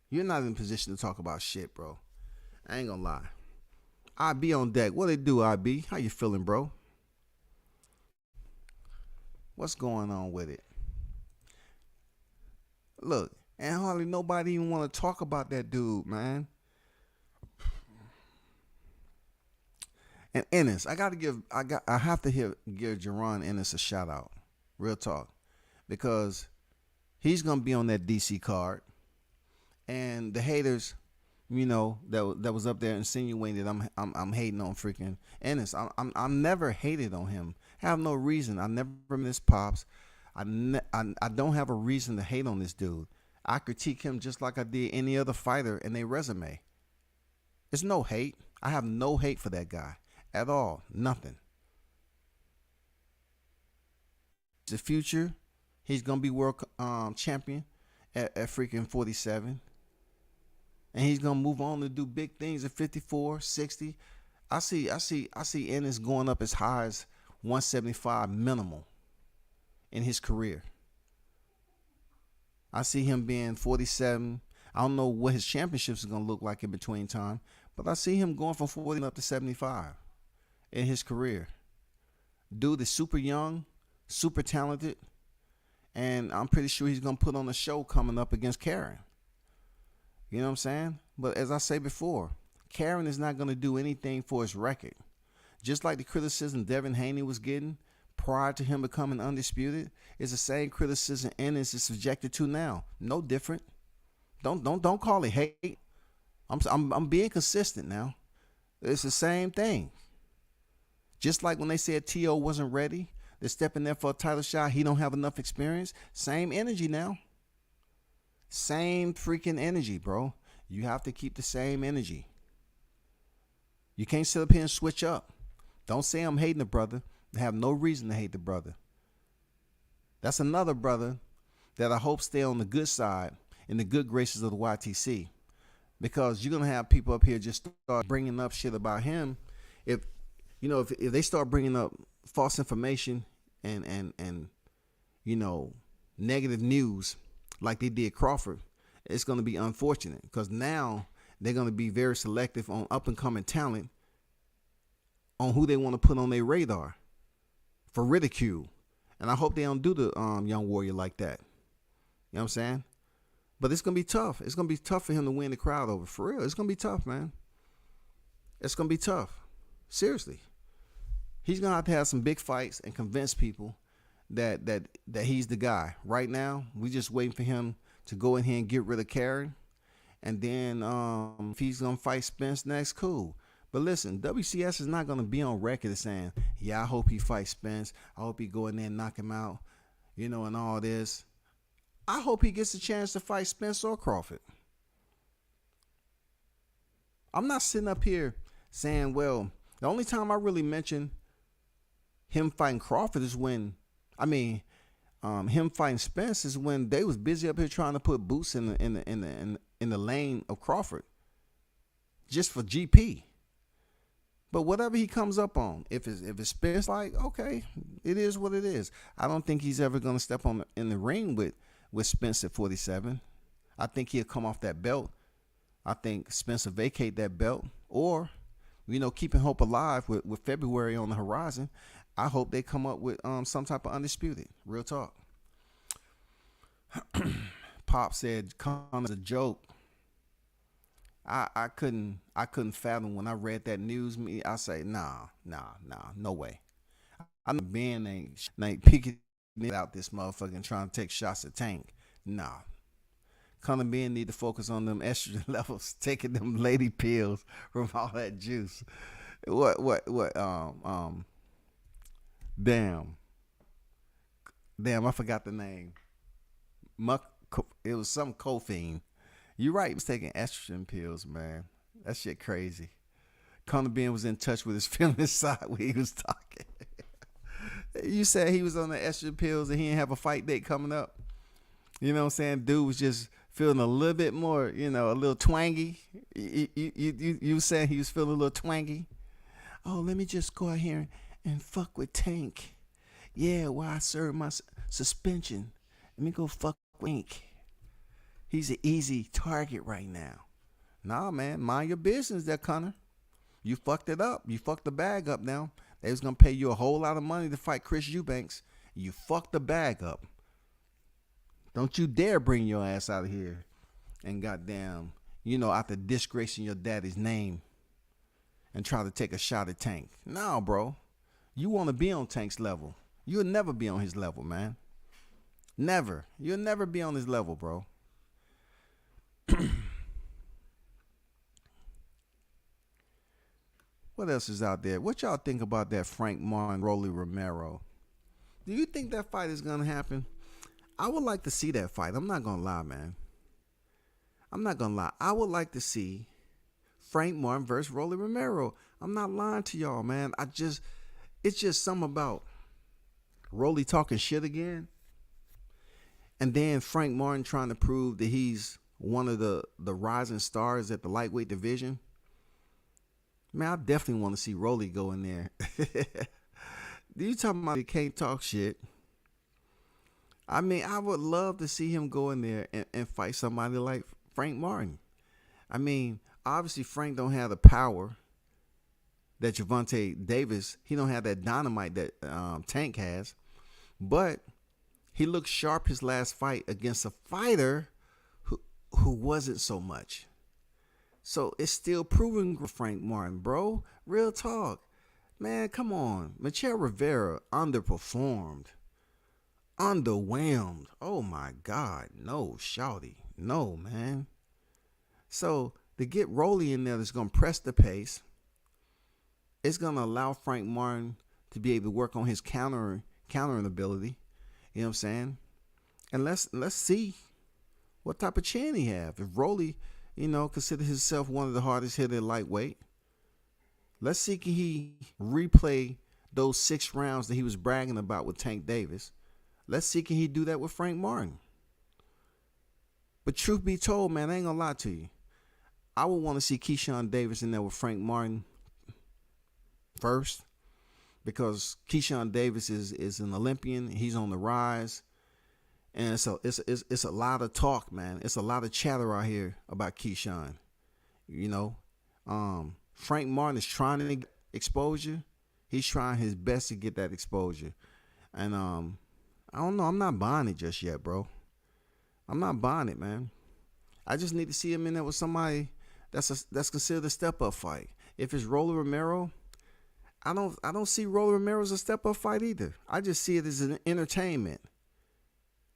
You're not in a position to talk about shit, bro. I ain't gonna lie. IB on deck. What it do, IB? How you feeling, bro? What's going on with it? Look, and hardly nobody even want to talk about that dude, man. And Ennis, I have to give Jerron Ennis a shout out. Real talk. Because he's gonna be on that DC card. And the haters, that was up there insinuating that I'm hating on freaking Ennis. I'm never hated on him. I have no reason. I never missed Pops. I don't have a reason to hate on this dude. I critique him just like I did any other fighter in their resume. It's no hate. I have no hate for that guy at all. Nothing. The future, he's gonna be world champion at freaking 47, and he's gonna move on to do big things at 54, 60. I see Ennis going up as high as 175 minimal in his career. I see him being 47. I don't know what his championships are going to look like in between time, but I see him going from 40 up to 75 in his career. Dude is super young, super talented, and I'm pretty sure he's going to put on a show coming up against Karen. You know what I'm saying? But as I say before, Karen is not going to do anything for his record. Just like the criticism Devin Haney was getting prior to him becoming undisputed, is the same criticism Ennis is subjected to now. No different. Don't call it hate. I'm being consistent now. It's the same thing. Just like when they said T.O. wasn't ready to step in there for a title shot, he don't have enough experience. Same energy now. Same freaking energy, bro. You have to keep the same energy. You can't sit up here and switch up. Don't say I'm hating the brother. I have no reason to hate the brother. That's another brother that I hope stay on the good side in the good graces of the YTC, because you're gonna have people up here just start bringing up shit about him. If they start bringing up false information and negative news like they did Crawford, it's gonna be unfortunate, because now they're gonna be very selective on up and coming talent, on who they want to put on their radar for ridicule. And I hope they don't do the young warrior like that. You know what I'm saying? But it's going to be tough. It's going to be tough for him to win the crowd over. For real. It's going to be tough, man. It's going to be tough. Seriously. He's going to have some big fights and convince people that he's the guy. Right now, we just waiting for him to go in here and get rid of Karen, and then if he's gonna fight Spence next, cool. But listen, WCS is not gonna be on record as saying, yeah, I hope he fights Spence. I hope he go in there and knock him out, and all this. I hope he gets a chance to fight Spence or Crawford. I'm not sitting up here saying, well, the only time I really mention him fighting Crawford is when, him fighting Spence is when they was busy up here trying to put Boots in the lane of Crawford, just for GP. But whatever he comes up on, if it's Spence, like, okay, it is what it is. I don't think he's ever gonna step in the ring with Spence at 47. I think he'll come off that belt. I think Spence will vacate that belt, or keeping hope alive with February on the horizon. I hope they come up with some type of undisputed. Real talk. Pop said Connor's a joke. I couldn't fathom when I read that news. I say nah, no way. I'm being ain't peeking out this motherfucker and trying to take shots at Tank. Nah. Conor Ben need to focus on them estrogen levels, taking them lady pills from all that juice. What damn, I forgot the name. It was some caffeine. You're right, he was taking estrogen pills, man. That shit crazy. Conor Ben was in touch with his feminist side when he was talking. You said he was on the estrogen pills and he didn't have a fight date coming up. You know what I'm saying? Dude was just feeling a little bit more, a little twangy. You saying he was feeling a little twangy? Oh, let me just go out here and fuck with Tank. Yeah, while I serve my suspension. Let me go fuck with Tank. He's an easy target right now. Nah, man, mind your business there, Conor. You fucked it up. You fucked the bag up now. They was going to pay you a whole lot of money to fight Chris Eubanks. You fucked the bag up. Don't you dare bring your ass out of here and goddamn, after disgracing your daddy's name and try to take a shot at Tank. No, bro. You want to be on Tank's level. You'll never be on his level, man. Never. You'll never be on his level, bro. What else is out there? What y'all think about that Frank Martin, Rolly Romero? Do you think that fight is going to happen? I would like to see that fight. I'm not going to lie, man. I'm not going to lie. I would like to see Frank Martin versus Rolly Romero. I'm not lying to y'all, man. It's just something about Rolly talking shit again. And then Frank Martin trying to prove that he's one of the rising stars at the lightweight division. Man, I definitely want to see Rolly go in there. You talking about he can't talk shit. I would love to see him go in there and fight somebody like Frank Martin. Obviously Frank don't have the power that Gervonta Davis. He don't have that dynamite that Tank has. But he looked sharp his last fight against a fighter who wasn't so much. So it's still proving Frank Martin, bro. Real talk. Man, come on. Michelle Rivera underperformed. Underwhelmed. Oh my God. No, shawty. No, man. So to get Rolly in there that's going to press the pace, it's going to allow Frank Martin to be able to work on his countering ability. You know what I'm saying? And let's see what type of chin he have. If Rolly, consider himself one of the hardest hitter lightweight, let's see can he replay those 6 rounds that he was bragging about with Tank Davis. Let's see can he do that with Frank Martin. But truth be told, man, I ain't gonna lie to you. I would want to see Keyshawn Davis in there with Frank Martin first, because Keyshawn Davis is an Olympian. He's on the rise. And so it's a lot of talk, man. It's a lot of chatter out here about Keyshawn. Frank Martin is trying to get exposure. He's trying his best to get that exposure. And I don't know. I'm not buying it just yet, bro. I'm not buying it, man. I just need to see him in there with somebody that's considered a step-up fight. If it's Rolly Romero, I don't see Rolly Romero as a step up fight either. I just see it as an entertainment.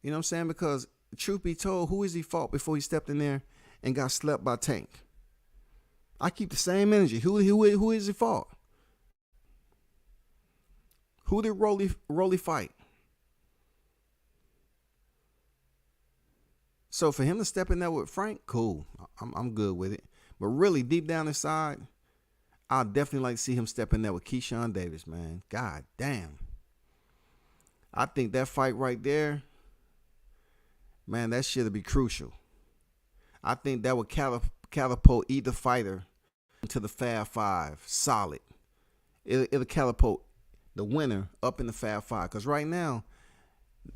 You know what I'm saying? Because truth be told, who has he fought before he stepped in there and got slept by Tank? I keep the same energy. Who has he fought? Who did Rolly fight? So for him to step in there with Frank, cool. I'm good with it. But really, deep down inside, I'd definitely like to see him step in there with Keyshawn Davis, man. God damn. I think that fight right there, man, that shit'll be crucial. I think that would catapult either fighter into the Fab Five solid. It'll catapult the winner up in the Fab Five. Because right now,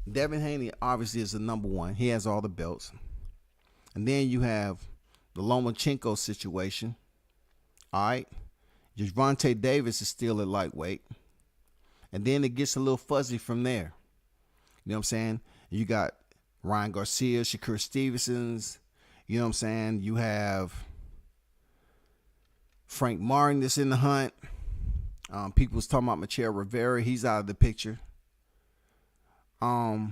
Devin Haney obviously is the number one. He has all the belts. And then you have the Lomachenko situation. All right. Gervonta Davis is still at lightweight. And then it gets a little fuzzy from there. You know what I'm saying? You got Ryan Garcia, Shakur Stevenson's. You know what I'm saying? You have Frank Martin that's in the hunt. People was talking about Michelle Rivera. He's out of the picture. I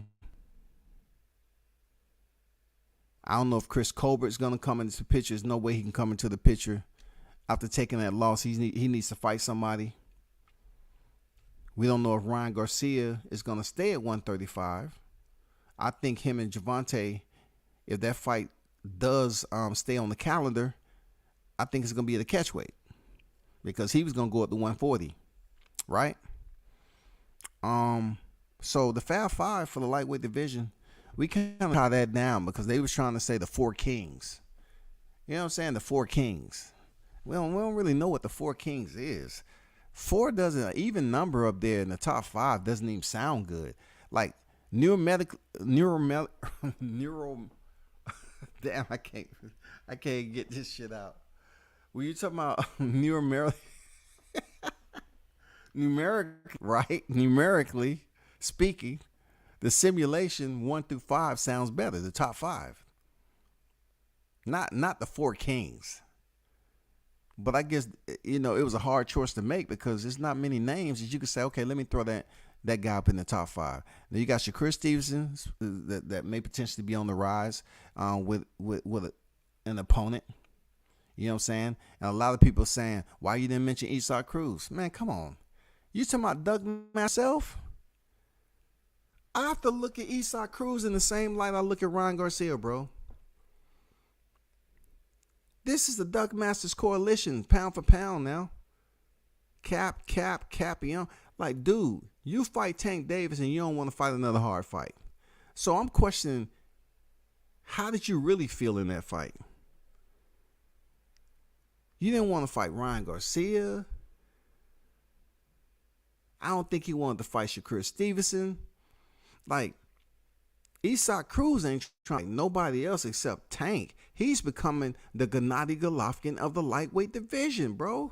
don't know if Chris Colbert's going to come into the picture. There's no way he can come into the picture after taking that loss. He needs to fight somebody. We don't know if Ryan Garcia is going to stay at 135. I think him and Gervonta, if that fight does stay on the calendar, I think it's going to be at a catchweight because he was going to go up to 140, right? So the Fab Five for the lightweight division, we kind of tie that down because they was trying to say the Four Kings. You know what I'm saying? The Four Kings. We don't really know what the Four Kings is. Four doesn't, an even number up there in the top five doesn't even sound good. Like neuro damn, I can't get this shit out. Were you talking about numerically speaking, the simulation 1 through 5 sounds better. The top five, not the Four Kings. But I guess, it was a hard choice to make because there's not many names that you could say, okay, let me throw that guy up in the top five. Now you got Shakur Stevenson that may potentially be on the rise with an opponent. You know what I'm saying? And a lot of people saying, why you didn't mention Isaac Cruz? Man, come on. You talking about Doug myself? I have to look at Isaac Cruz in the same light I look at Ryan Garcia, bro. This is the Duck Masters Coalition, pound for pound now. Cap, you know. Like, dude, you fight Tank Davis and you don't want to fight another hard fight. So I'm questioning, how did you really feel in that fight? You didn't want to fight Ryan Garcia. I don't think he wanted to fight Shakur Stevenson. Like, Isaac Cruz ain't trying like nobody else except Tank. He's becoming the Gennady Golovkin of the lightweight division, bro.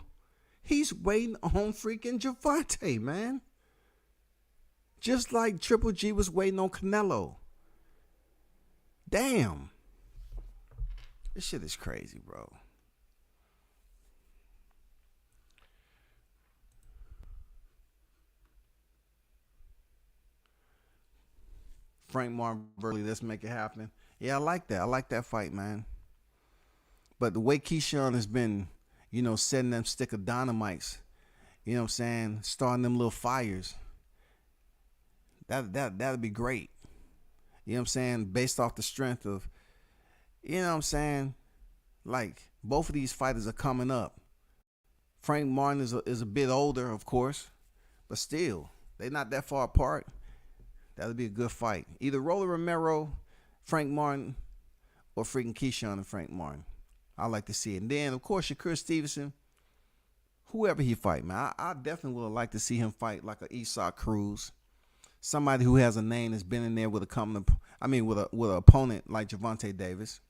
He's waiting on freaking Gervonta, man. Just like Triple G was waiting on Canelo. Damn. This shit is crazy, bro. Frank Martin, let's make it happen. Yeah, I like that. I like that fight, man. But the way Keyshawn has been, setting them stick of dynamites, you know what I'm saying, starting them little fires, that'd be great. You know what I'm saying? Based off the strength of, you know what I'm saying, like both of these fighters are coming up. Frank Martin is a bit older, of course, but still, they're not that far apart. That would be a good fight. Either Rolly Romero, Frank Martin, or freaking Keyshawn and Frank Martin. I like to see it. And then, of course, Shakur Stevenson, whoever he fight, man. I definitely would like to see him fight like a Isaac Cruz. Somebody who has a name that's been in there with with an opponent like Gervonta Davis.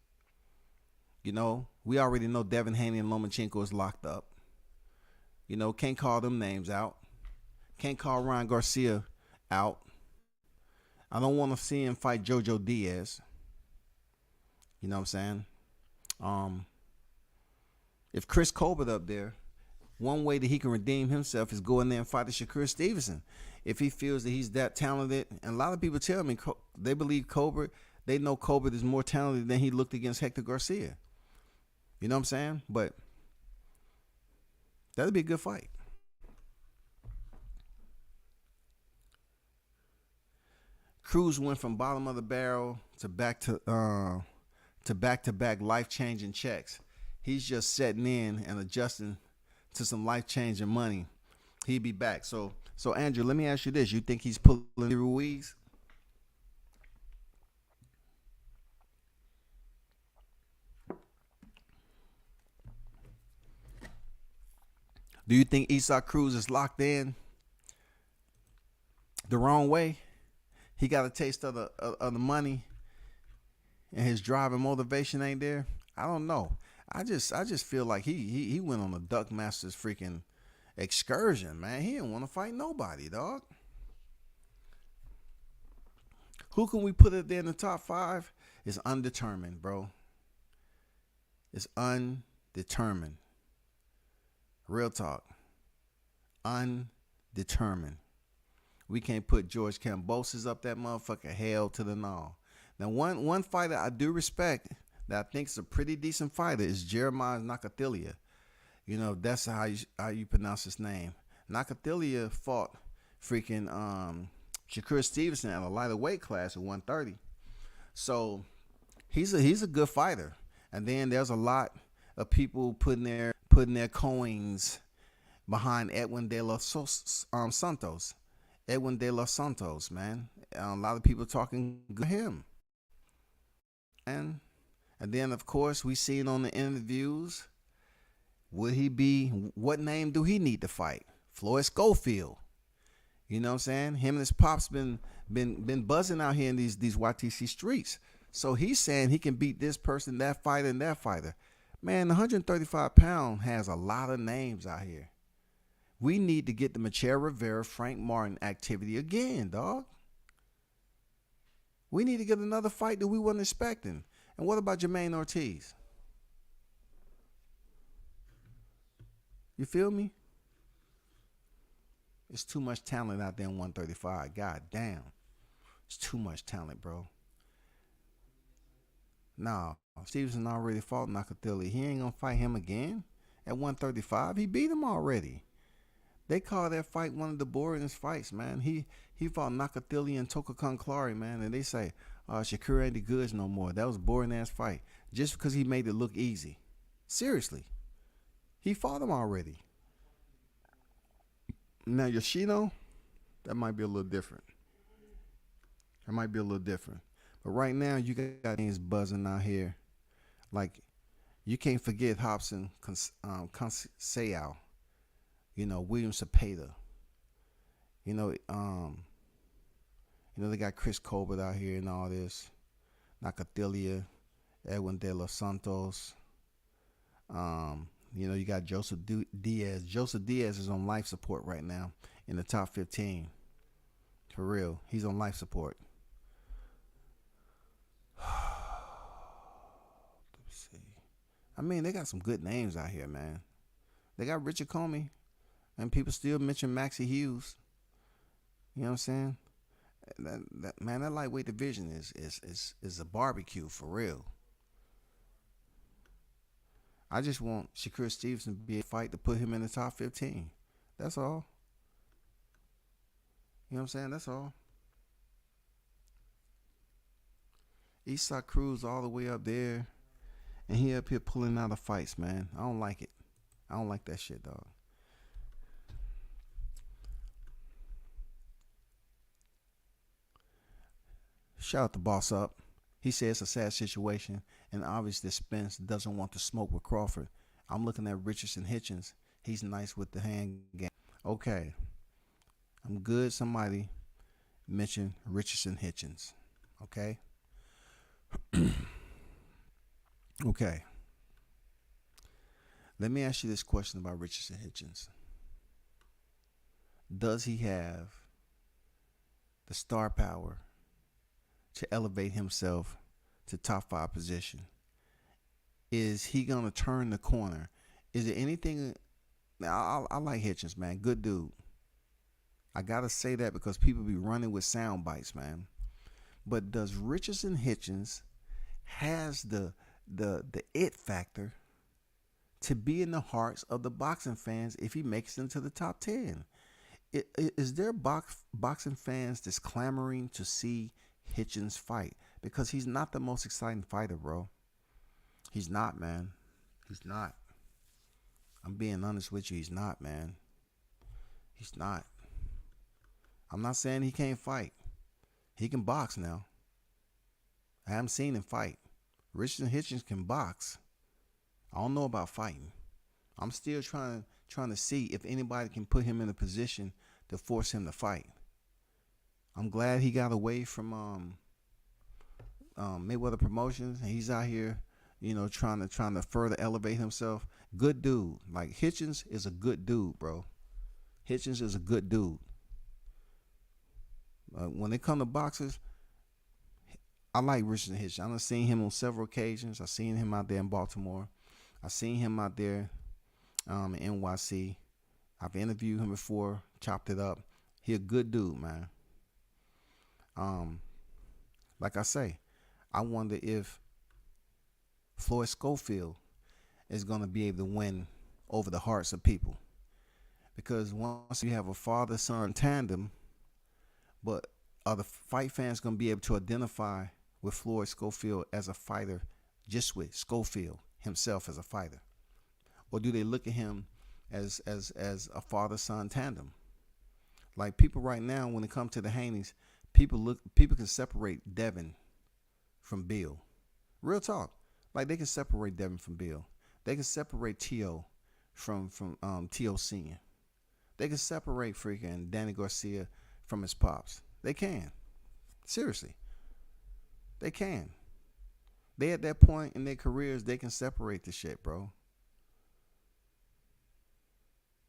We already know Devin Haney and Lomachenko is locked up. Can't call them names out. Can't call Ryan Garcia out. I don't want to see him fight Jojo Diaz. You know what I'm saying? If Chris Colbert up there, one way that he can redeem himself is go in there and fight the Shakur Stevenson. If he feels that he's that talented, and a lot of people tell me they believe Colbert, they know Colbert is more talented than he looked against Hector Garcia. You know what I'm saying? But that'd be a good fight. Cruz went from bottom of the barrel to back to back life changing checks. He's just setting in and adjusting to some life changing money. He'd be back. So Andrew, let me ask you this: you think he's pulling Ruiz? Do you think Isaac Cruz is locked in the wrong way? He got a taste of the money, and his drive and motivation ain't there. I don't know. I just feel like he went on a Duck Masters freaking excursion, man. He didn't want to fight nobody, dog. Who can we put it there in the top 5? It's undetermined, bro. It's undetermined. Real talk. Undetermined. We can't put George Kambosos up that motherfucker. Hell to the no. Now, one fighter I do respect that I think is a pretty decent fighter is Jeremiah Nakathila. You know, that's how you pronounce his name. Nakathila fought freaking Shakur Stevenson at a lighter weight class at 130. So he's a good fighter. And then there's a lot of people putting their coins behind Edwin De Los Santos. Edwin De Los Santos, man. A lot of people talking good him. And then, of course, we seen on the interviews, would he be, what name do he need to fight? Floyd Schofield. You know what I'm saying? Him and his pops been buzzing out here in these YTC streets. So he's saying he can beat this person, that fighter, and that fighter. Man, 135 pound has a lot of names out here. We need to get the Michelle Rivera, Frank Martin activity again, dog. We need to get another fight that we wasn't expecting. And what about Jermaine Ortiz? You feel me? It's too much talent out there in 135. God damn. It's too much talent, bro. Nah, Stevenson already fought Nakathila. He ain't gonna fight him again at 135. He beat him already. They call that fight one of the boringest fights, man. He fought Nakathila and Toka Conclari, man, and they say, Shakur ain't the goods no more. That was a boring ass fight. Just because he made it look easy. Seriously. He fought him already. Now Yoshino, that might be a little different. But right now you got things buzzing out here. Like, you can't forget Hobson Conceição. You know, William Cepeda. You know, they got Chris Colbert out here and all this. Nakathila, Edwin De Los Santos. You know, you got Joseph Diaz. Joseph Diaz is on life support right now in the top 15. For real. He's on life support. Let me see. I mean, they got some good names out here, man. They got Richard Comey. And people still mention Maxie Hughes. You know what I'm saying? That lightweight division is a barbecue for real. I just want Shakur Stevenson to be a fight to put him in the top 15. That's all. You know what I'm saying? That's all. Isaac Cruz all the way up there, and he up here pulling out the fights, man. I don't like it. I don't like that shit, dog. Shout out to Boss Up. He says it's a sad situation, and obviously Spence doesn't want to smoke with Crawford. I'm looking at Richardson Hitchens. He's nice with the hand game. Okay. I'm good. Somebody mentioned Richardson Hitchens. Okay. Okay. Let me ask you this question about Richardson Hitchens. Does he have the star power to elevate himself to top 5 position? Is he going to turn the corner? Is there anything I like Hitchens, man. Good dude. I gotta say that because people be running with sound bites, man. But does Richardson Hitchens has the it factor to be in the hearts of the boxing fans if he makes it into the top 10? Is there boxing fans that's clamoring to see Hitchens fight? Because he's not the most exciting fighter, bro. He's not, man. He's not. I'm being honest with you. He's not, man. He's not. I'm not saying he can't fight. He can box now. I haven't seen him fight. Richardson Hitchens can box. I don't know about fighting. I'm still trying to see if anybody can put him in a position to force him to fight. I'm glad he got away from Mayweather Promotions, and he's out here, trying to further elevate himself. Good dude. Like, Hitchens is a good dude, bro. Hitchens is a good dude. When it comes to boxers, I like Richardson Hitchens. I've seen him on several occasions. I've seen him out there in Baltimore. I've seen him out there in NYC. I've interviewed him before, chopped it up. He a good dude, man. Like I say, I wonder if Floyd Schofield is going to be able to win over the hearts of people. Because once you have a father-son tandem, but are the fight fans going to be able to identify with Floyd Schofield as a fighter, just with Schofield himself as a fighter? Or do they look at him as a father-son tandem? Like, people right now, when it comes to the Haneys, people can separate Devin from Bill. Real talk. Like, they can separate Devin from Bill. They can separate T.O. from T.O. Senior. They can separate freaking Danny Garcia from his pops. They can. Seriously. They can. They at that point in their careers, they can separate the shit, bro.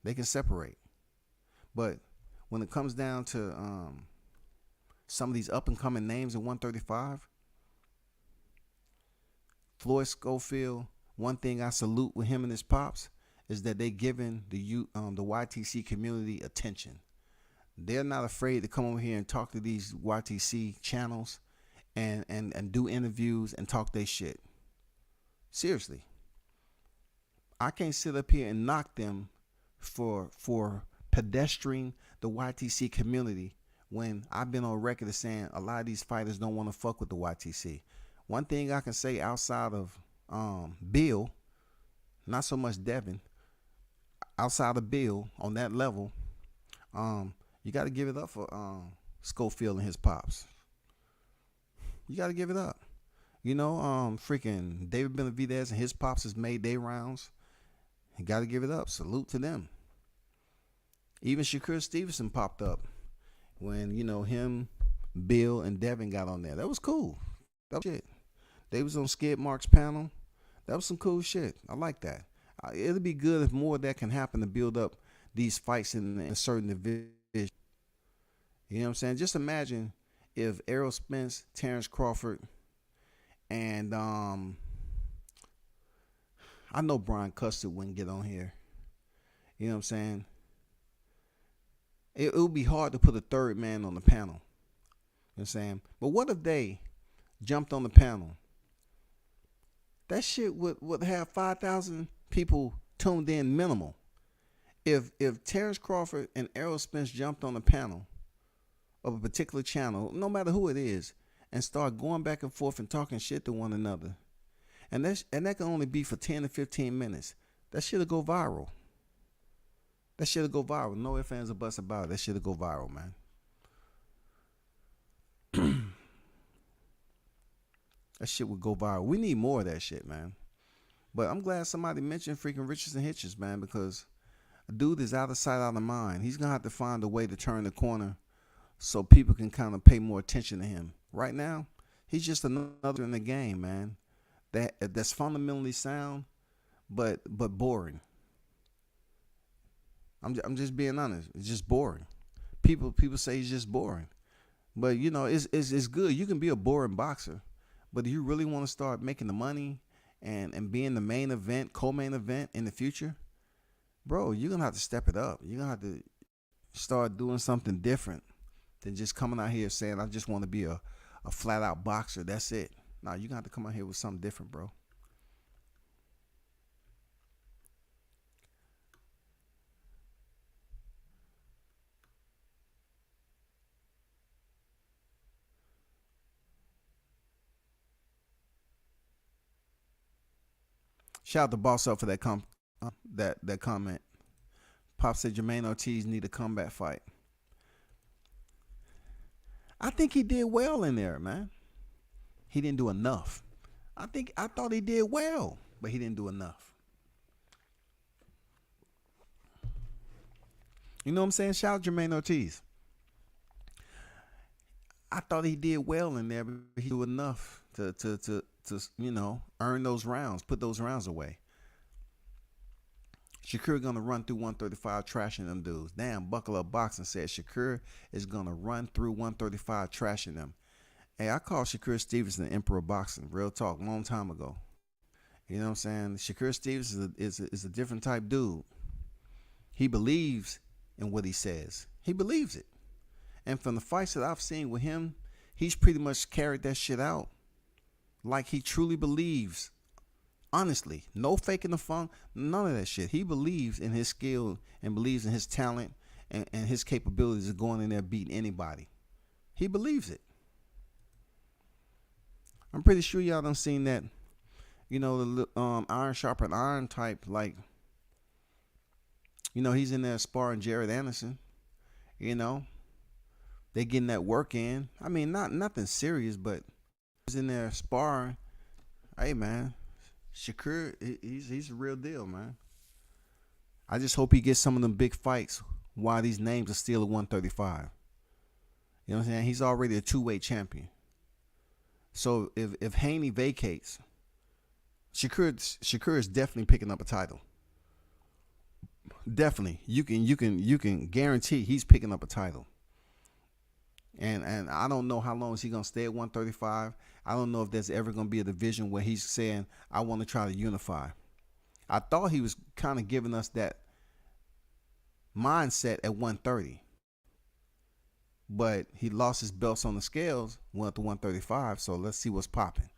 They can separate. But when it comes down to some of these up-and-coming names in 135, Floyd Schofield, one thing I salute with him and his pops is that they giving the YTC community attention. They're not afraid to come over here and talk to these YTC channels and do interviews and talk their shit. Seriously. I can't sit up here and knock them for pedestrian the YTC community when I've been on record as saying a lot of these fighters don't want to fuck with the YTC. One thing I can say outside of Bill, not so much Devin, outside of Bill on that level, you got to give it up for Schofield and his pops. You got to give it up. Freaking David Benavidez and his pops has made their rounds. You got to give it up. Salute to them. Even Shakur Stevenson popped up when, him, Bill, and Devin got on there. That was cool. That was shit. They was on Skid Mark's panel. That was some cool shit. I like that. It'll be good if more of that can happen to build up these fights in certain divisions. You know what I'm saying? Just imagine if Errol Spence, Terrence Crawford, and I know Brian Custer wouldn't get on here. You know what I'm saying? It would be hard to put a third man on the panel. You know what I'm saying? But what if they jumped on the panel? That shit would have 5,000 people tuned in minimal. If Terrence Crawford and Errol Spence jumped on the panel of a particular channel, no matter who it is, and start going back and forth and talking shit to one another, and that can only be for 10 to 15 minutes, that shit'll go viral. That shit'll go viral. No ifs, ands, or buts about it. That shit'll go viral, man. That shit would go viral. We need more of that shit, man. But I'm glad somebody mentioned freaking Richardson Hitchens, man, because a dude is out of sight, out of mind. He's going to have to find a way to turn the corner so people can kind of pay more attention to him. Right now, he's just another in the game, man. That's fundamentally sound, but boring. I'm just being honest. It's just boring. People say he's just boring. But, it's good. You can be a boring boxer. But do you really want to start making the money and being the main event, co-main event in the future? bro, you're gonna have to step it up. You're gonna have to start doing something different than just coming out here saying, I just want to be a flat out boxer. That's it. Nah, you're gonna have to come out here with something different, bro. Shout out the boss up for that that comment. Pop said Jermaine Ortiz need a combat fight. I think he did well in there, man. He didn't do enough. I thought he did well, but he didn't do enough. You know what I'm saying? Shout out Jermaine Ortiz. I thought he did well in there, but he did enough to earn those rounds, put those rounds away. Shakur gonna run through 135 trashing them dudes. Damn, Buckle Up Boxing said Shakur is gonna run through 135 trashing them. Hey, I called Shakur Stevenson the Emperor of Boxing. Real talk, long time ago. You know what I'm saying? Shakur Stevenson is a different type dude. He believes in what he says. He believes it. And from the fights that I've seen with him, he's pretty much carried that shit out. Like he truly believes. Honestly, no faking the funk, none of that shit. He believes in his skill and believes in his talent and his capabilities of going in there beating anybody. He believes it. I'm pretty sure y'all done seen that, the iron sharpened iron type, like, he's in there sparring Jared Anderson. They getting that work in. I mean, nothing serious, but he's in there sparring. Hey, man. Shakur, he's a real deal, man. I just hope he gets some of them big fights while these names are still at 135. You know what I'm saying? He's already a two-weight champion. So if Haney vacates, Shakur is definitely picking up a title. Definitely, you can guarantee he's picking up a title. And I don't know how long is he gonna stay at 135. I don't know if there's ever gonna be a division where he's saying, I want to try to unify. I thought he was kind of giving us that mindset at 130. But he lost his belts on the scales, went up to 135, so let's see what's popping.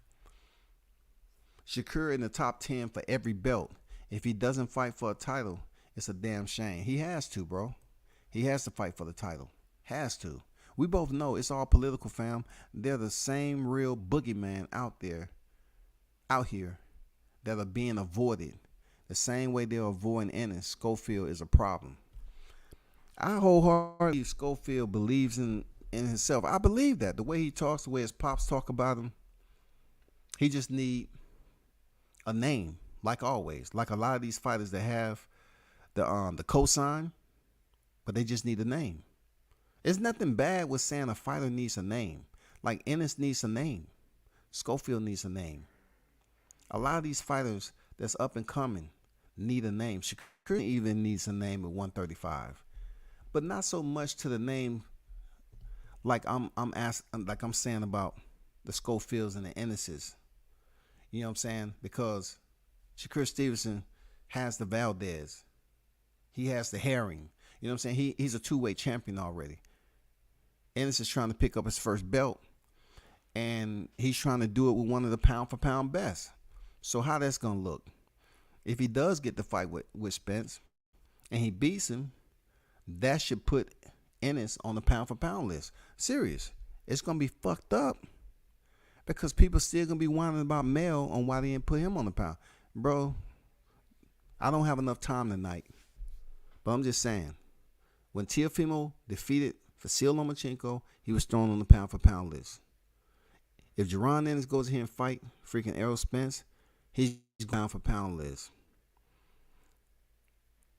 Shakur in the top 10 for every belt. If he doesn't fight for a title, it's a damn shame. He has to, bro. He has to fight for the title. Has to. We both know it's all political, fam. They're the same real boogeyman out here, that are being avoided. The same way they're avoiding Ennis, Schofield is a problem. I wholeheartedly believe Schofield believes in himself. I believe that. The way he talks, the way his pops talk about him, he just need a name, like always. Like a lot of these fighters that have the cosign, but they just need a name. There's nothing bad with saying a fighter needs a name. Like Ennis needs a name. Schofield needs a name. A lot of these fighters that's up and coming need a name. Shakur even needs a name at 135. But not so much to the name like I'm saying about the Schofields and the Ennises. You know what I'm saying? Because Shakur Stevenson has the Valdez. He has the Herring. You know what I'm saying? He's a two-weight champion already. Ennis is trying to pick up his first belt, and he's trying to do it with one of the pound-for-pound best. So how that's going to look? If he does get the fight with Spence, and he beats him, that should put Ennis on the pound-for-pound list. Serious. It's going to be fucked up because people still going to be whining about Mel on why they didn't put him on the pound. Bro, I don't have enough time tonight, but I'm just saying, when Teofimo defeated Vasyl Lomachenko, he was thrown on the pound-for-pound list. If Jaron Ennis goes here and fight freaking Errol Spence, he's pound-for-pound list.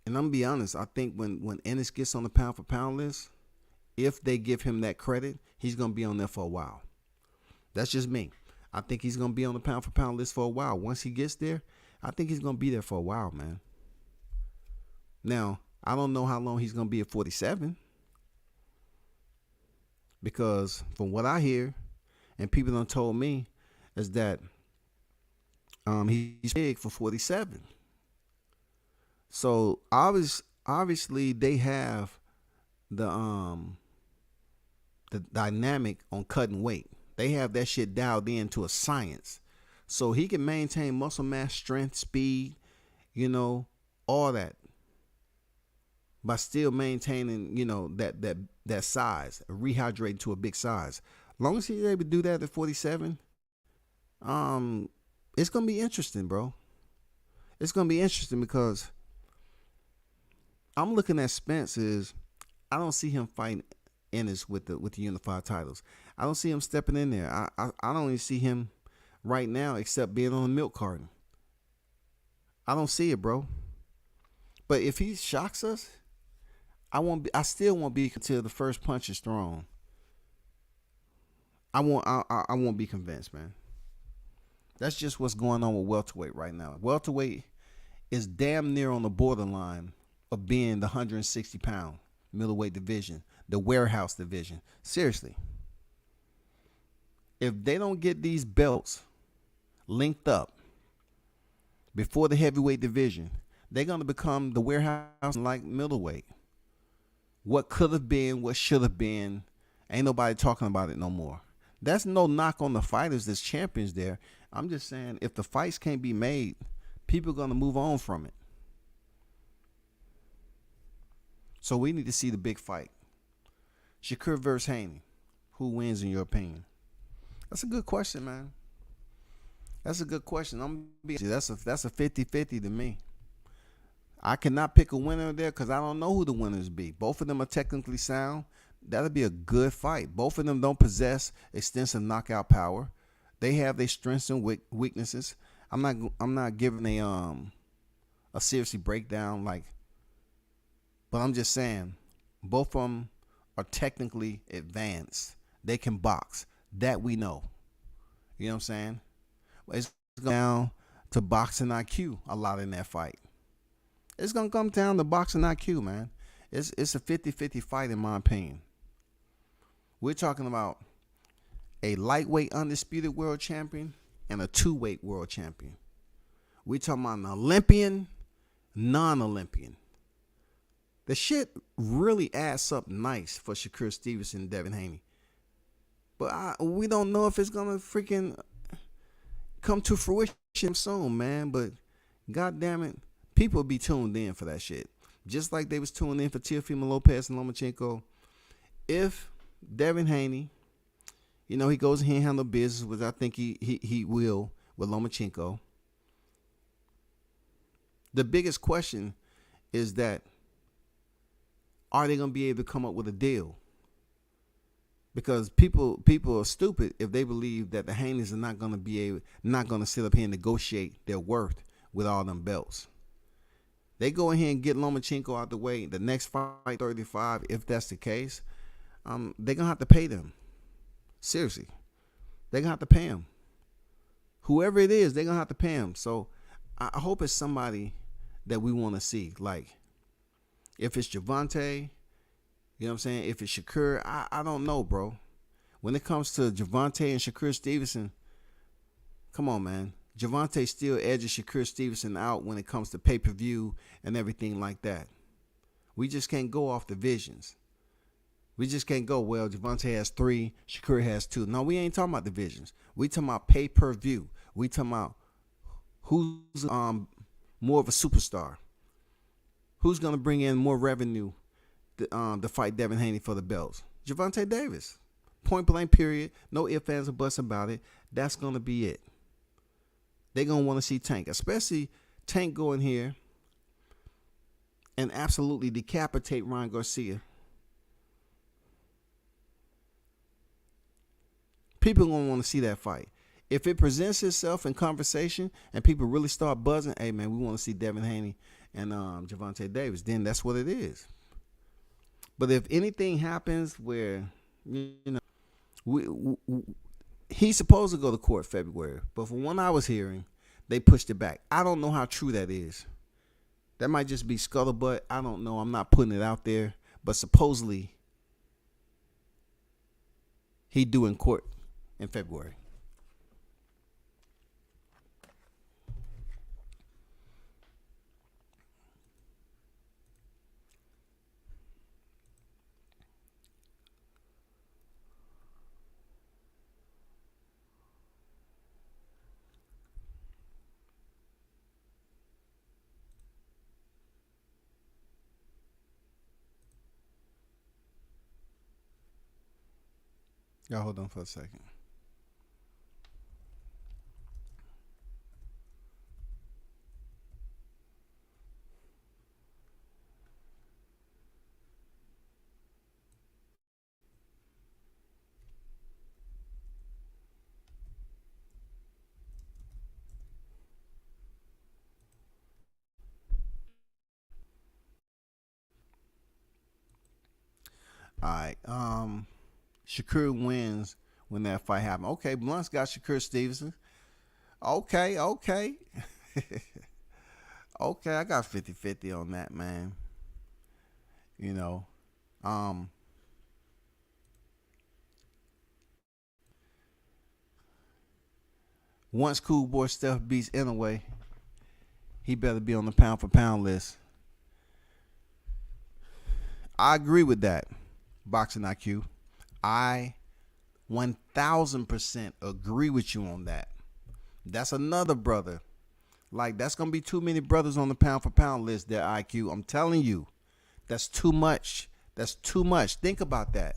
And I'm going to be honest, I think when Ennis gets on the pound-for-pound list, if they give him that credit, he's going to be on there for a while. That's just me. I think he's going to be on the pound-for-pound list for a while. Once he gets there, I think he's going to be there for a while, man. Now, I don't know how long he's going to be at 47. Because from what I hear, and people done told me, is that he's big for 47. So obviously they have the dynamic on cutting weight. They have that shit dialed into a science. So he can maintain muscle mass, strength, speed, all that by still maintaining, that size, rehydrating to a big size. As long as he's able to do that at 47, it's gonna be interesting, bro. It's gonna be interesting because I'm looking at Spence is I don't see him fighting Ennis with the unified titles. I don't see him stepping in there. I don't even see him right now except being on a milk carton. I don't see it, bro. But if he shocks us, I still won't be until the first punch is thrown. I won't be convinced, man. That's just what's going on with welterweight right now. Welterweight is damn near on the borderline of being the 160-pound middleweight division, the warehouse division. Seriously. If they don't get these belts linked up before the heavyweight division, they're going to become the warehouse like middleweight. What could have been, what should have been, ain't nobody talking about it no more. That's no knock on the fighters that's champions there. I'm just saying if the fights can't be made, people are going to move on from it. So we need to see the big fight. Shakur versus Haney. Who wins in your opinion? That's a good question, man. That's a good question. That's a 50-50 to me. I cannot pick a winner there because I don't know who the winners be. Both of them are technically sound. That'll be a good fight. Both of them don't possess extensive knockout power. They have their strengths and weaknesses. I'm not giving a seriously breakdown but I'm just saying both of them are technically advanced. They can box. That we know. You know what I'm saying? It's down to boxing IQ a lot in that fight. It's going to come down to boxing IQ, man. It's a 50-50 fight in my opinion. We're talking about a lightweight undisputed world champion and a two-weight world champion. We're talking about an Olympian, non-Olympian. The shit really adds up nice for Shakur Stevenson and Devin Haney. But we don't know if it's going to freaking come to fruition soon, man. But God damn it, people be tuned in for that shit. Just like they was tuned in for Teofimo Lopez and Lomachenko. If Devin Haney, he goes in here and handle business, which I think he will with Lomachenko. The biggest question is that are they going to be able to come up with a deal? Because people are stupid if they believe that the Haneys are not going to sit up here and negotiate their worth with all them belts. They go in here and get Lomachenko out the way. The next fight, 35, if that's the case, they're going to have to pay them. Seriously. They're going to have to pay them. Whoever it is, they're going to have to pay them. So I hope it's somebody that we want to see. Like, if it's Gervonta, you know what I'm saying? If it's Shakur, I don't know, bro. When it comes to Gervonta and Shakur Stevenson, come on, man. Gervonta still edges Shakur Stevenson out when it comes to pay-per-view and everything like that. We just can't go off divisions. We just can't go, well, Gervonta has 3, Shakur has 2. No, we ain't talking about divisions. We talking about pay-per-view. We talking about who's more of a superstar. Who's going to bring in more revenue to fight Devin Haney for the belts? Gervonta Davis. Point blank, period. No ifs, ands, or buts about it. That's going to be it. They're going to want to see Tank, especially Tank go in here and absolutely decapitate Ryan Garcia. People are going to want to see that fight. If it presents itself in conversation and people really start buzzing, hey, man, we want to see Devin Haney and Gervonta Davis, then that's what it is. But if anything happens where, he's supposed to go to court February, but from what I was hearing, they pushed it back. I don't know how true that is. That might just be scuttlebutt. I don't know. I'm not putting it out there. But supposedly, he due in court in February. Y'all hold on for a second. All right. Shakur wins when that fight happened. Okay, Blunt's got Shakur Stevenson. Okay. Okay, I got 50-50 on that, man. You know. Once Cool Boy Steph beats Inouye, he better be on the pound for pound list. I agree with that, Boxing IQ. I 1000% agree with you on that. That's another brother. Like, that's going to be too many brothers on the pound for pound list there, IQ. I'm telling you, that's too much. That's too much. Think about that.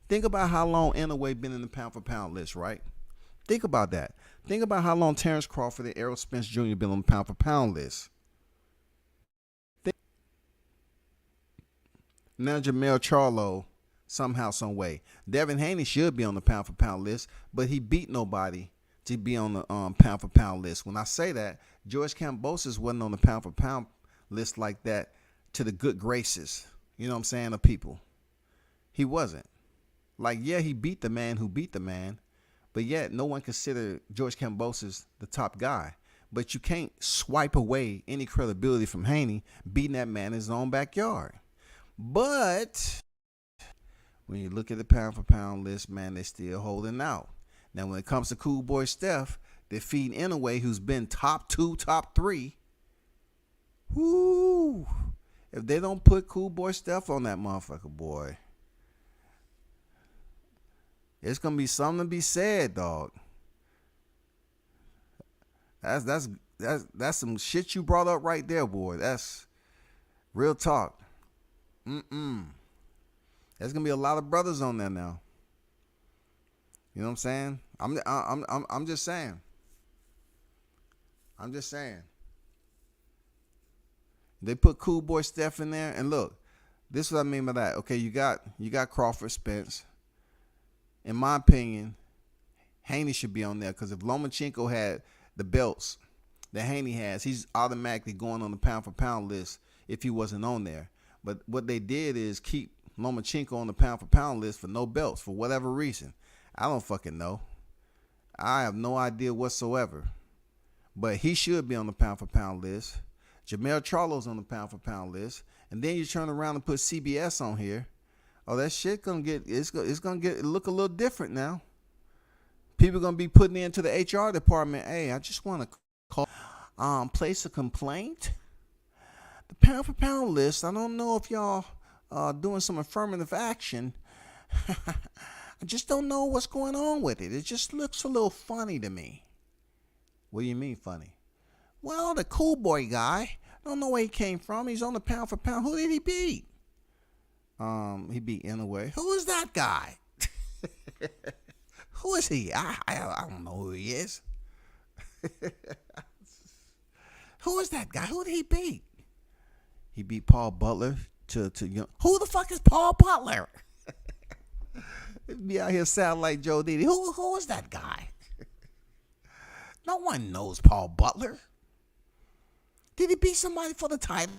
Think about how long Inouye been in the pound for pound list, right? Think about that. Think about how long Terrence Crawford and Errol Spence Jr. been on the pound for pound list. Now Jermell Charlo, somehow, some way. Devin Haney should be on the pound for pound list, but he beat nobody to be on the pound for pound list. When I say that, George Kambosos wasn't on the pound for pound list like that to the good graces, you know what I'm saying, of people. He wasn't. Like, yeah, he beat the man who beat the man, but yet no one considered George Kambosos the top guy. But you can't swipe away any credibility from Haney beating that man in his own backyard. But when you look at the pound for pound list, man, they're still holding out. Now, when it comes to Cool Boy Steph defeating Inouye, who's been top 2, top 3, whoo, if they don't put Cool Boy Steph on that motherfucker, boy, it's gonna be something to be said, dog. That's some shit you brought up right there, boy. That's real talk. There's gonna be a lot of brothers on there now. You know what I'm saying? I'm just saying. I'm just saying. They put Cool Boy Steph in there, and look, this is what I mean by that. Okay, you got Crawford, Spence. In my opinion, Haney should be on there, because if Lomachenko had the belts that Haney has, he's automatically going on the pound for pound list if he wasn't on there. But what they did is keep Lomachenko on the pound for pound list for no belts for whatever reason. I don't fucking know. I have no idea whatsoever. But he should be on the pound for pound list. Jermell Charlo's on the pound for pound list. And then you turn around and put CBS on here. Oh, that shit gonna get look a little different now. People gonna be putting into the HR department. Hey, I just want to call, place a complaint. The pound for pound list, I don't know if y'all doing some affirmative action. I just don't know what's going on with it. It just looks a little funny to me. What do you mean funny? Well, the Cool Boy guy, I don't know where he came from. He's on the pound for pound. Who did he beat? He beat Inouye. Who is that guy? Who is he? I don't know who he is. Who is that guy? Who did he beat? He beat Paul Butler to young. Who the fuck is Paul Butler? Be out here sound like Joe Didi. Who is that guy? No one knows Paul Butler. Did he beat somebody for the title?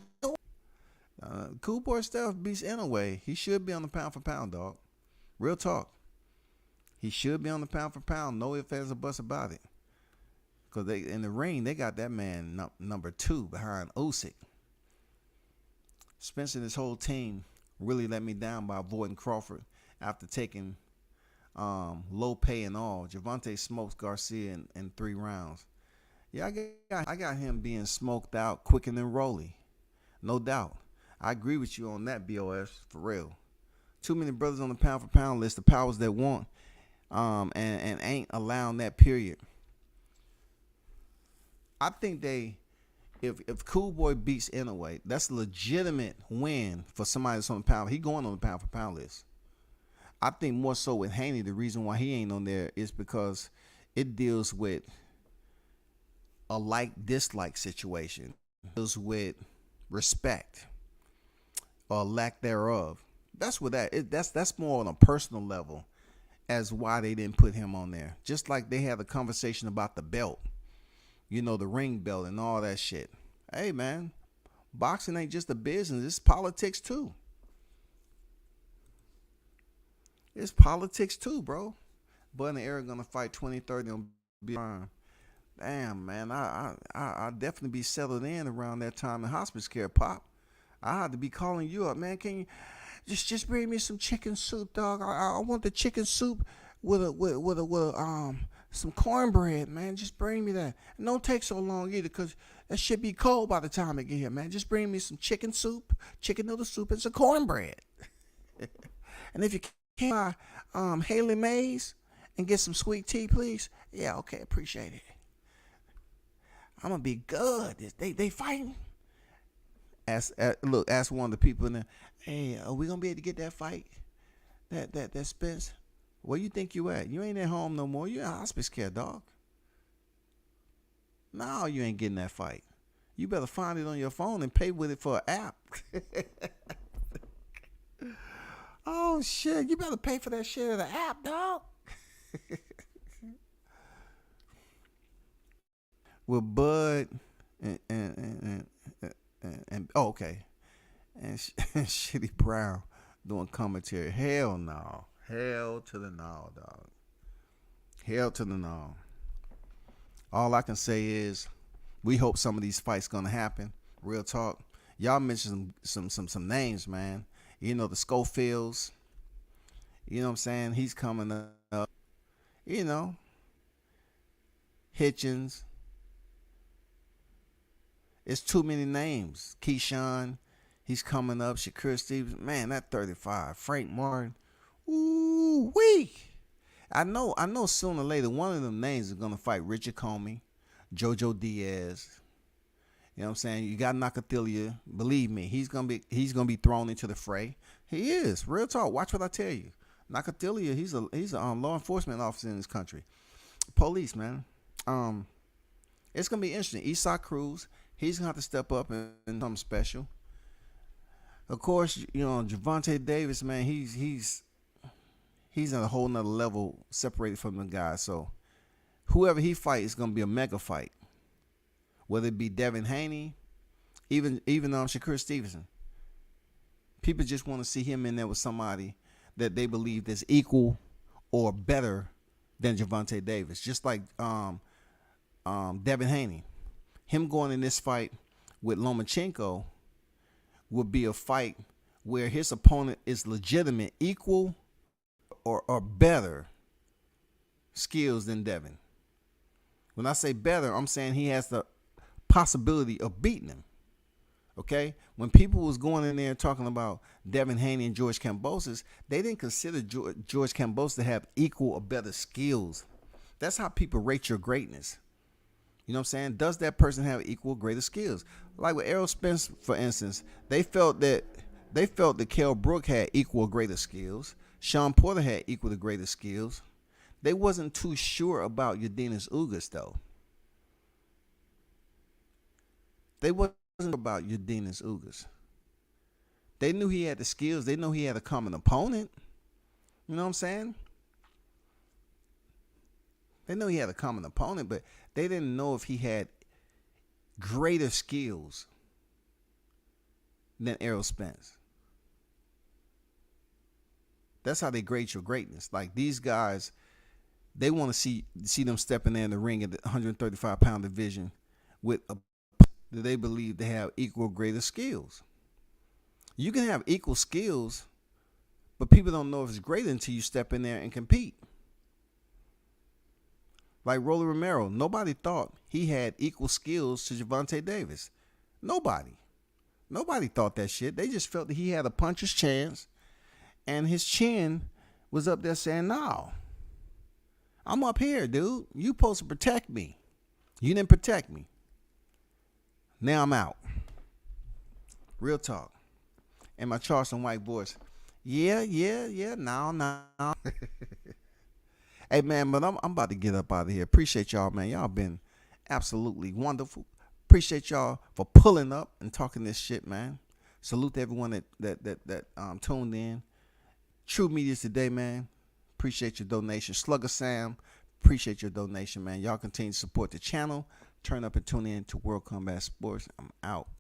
Cool Boy Steph beats Inouye. He should be on the pound for pound, dog. Real talk. He should be on the pound for pound. No ifs, ands, or buts about it. Because they in the ring, they got that man number 2 behind Usyk. Spence and his whole team really let me down by avoiding Crawford after taking low pay and all. Gervonta smokes Garcia in 3 rounds. Yeah, I got him being smoked out quicker than Rolly. No doubt. I agree with you on that, BOS, for real. Too many brothers on the pound for pound list, the powers that want, and ain't allowing that, period. I think if Cool Boy beats Inouye, that's a legitimate win for somebody that's on the pound. He going on the pound for pound list. I think more so with Haney, the reason why he ain't on there is because it deals with a like dislike situation. It deals with respect or lack thereof. That's what that's more on a personal level as why they didn't put him on there. Just like they had a conversation about the belt, the ring belt and all that shit. Hey man, boxing ain't just a business, it's politics too. It's politics too, bro. Bud and Eric gonna fight 2030 on be fine. Damn, man, I definitely be settled in around that time in hospice care, Pop. I had to be calling you up, man. Can you just bring me some chicken soup, dog? I want the chicken soup with some cornbread, man. Just bring me that. And don't take so long either, cause that shit be cold by the time I get here, man. Just bring me some chicken soup, chicken noodle soup, and some cornbread. And if you can Haley Mays and get some sweet tea, please. Yeah, okay, appreciate it. I'm gonna be good. They fighting. Ask one of the people in there. Hey, are we gonna be able to get that fight? That Spence? Where you think you at? You ain't at home no more. You in hospice care, dog. No, you ain't getting that fight. You better find it on your phone and pay with it for an app. Oh shit! You better pay for that shit at the app, dog. With Bud and okay, and Shitty Brown doing commentary. Hell no, hell to the no, dog. Hell to the no. All I can say is, we hope some of these fights gonna happen. Real talk. Y'all mentioned some names, man. The Schofields. You know what I'm saying? He's coming up. Hitchens. It's too many names. Keyshawn. He's coming up. Shakur Stevens. Man, that 35. Frank Martin. Ooh, wee. I know sooner or later one of them names is going to fight Richard Comey, Jojo Diaz. You know what I'm saying? You got Nakathilia. Believe me, he's gonna be thrown into the fray. He is. Real talk. Watch what I tell you. Nakathilia, he's a law enforcement officer in this country. Police, man. It's gonna be interesting. Esau Cruz, he's gonna have to step up and something special. Of course, Gervonta Davis, man, he's at a whole nother level separated from the guys. So whoever he fights is gonna be a mega fight. Whether it be Devin Haney, even Shakur Stevenson. People just want to see him in there with somebody that they believe is equal or better than Gervonta Davis. Just like Devin Haney. Him going in this fight with Lomachenko would be a fight where his opponent is legitimate, equal or better skills than Devin. When I say better, I'm saying he has the possibility of beating him. Okay? When people was going in there talking about Devin Haney and George Kambosos, they didn't consider George Kambosos to have equal or better skills. That's how people rate your greatness. You know what I'm saying? Does that person have equal or greater skills? Like with Errol Spence, for instance, they felt that Kell Brook had equal or greater skills. Sean Porter had equal or greater skills. They wasn't too sure about Yordenis Ugas, though. They wasn't about Yordenis Ugas. They knew he had the skills. They knew he had a common opponent. You know what I'm saying? They knew he had a common opponent, but they didn't know if he had greater skills than Errol Spence. That's how they grade your greatness. Like these guys, they want to see them stepping in the ring at the 135-pound division with a that they believe they have equal or greater skills. You can have equal skills, but people don't know if it's greater until you step in there and compete. Like Rolly Romero, nobody thought he had equal skills to Gervonta Davis. Nobody thought that shit. They just felt that he had a puncher's chance, and his chin was up there saying, "No, I'm up here, dude. You supposed to protect me. You didn't protect me. Now I'm out." Real talk. And my Charleston White voice. Yeah. Now. Hey, man, but I'm about to get up out of here. Appreciate y'all, man. Y'all been absolutely wonderful. Appreciate y'all for pulling up and talking this shit, man. Salute to everyone that tuned in. True Media's today, man. Appreciate your donation. Slugger Sam, appreciate your donation, man. Y'all continue to support the channel. Turn up and tune in to World Combat Sports. I'm out.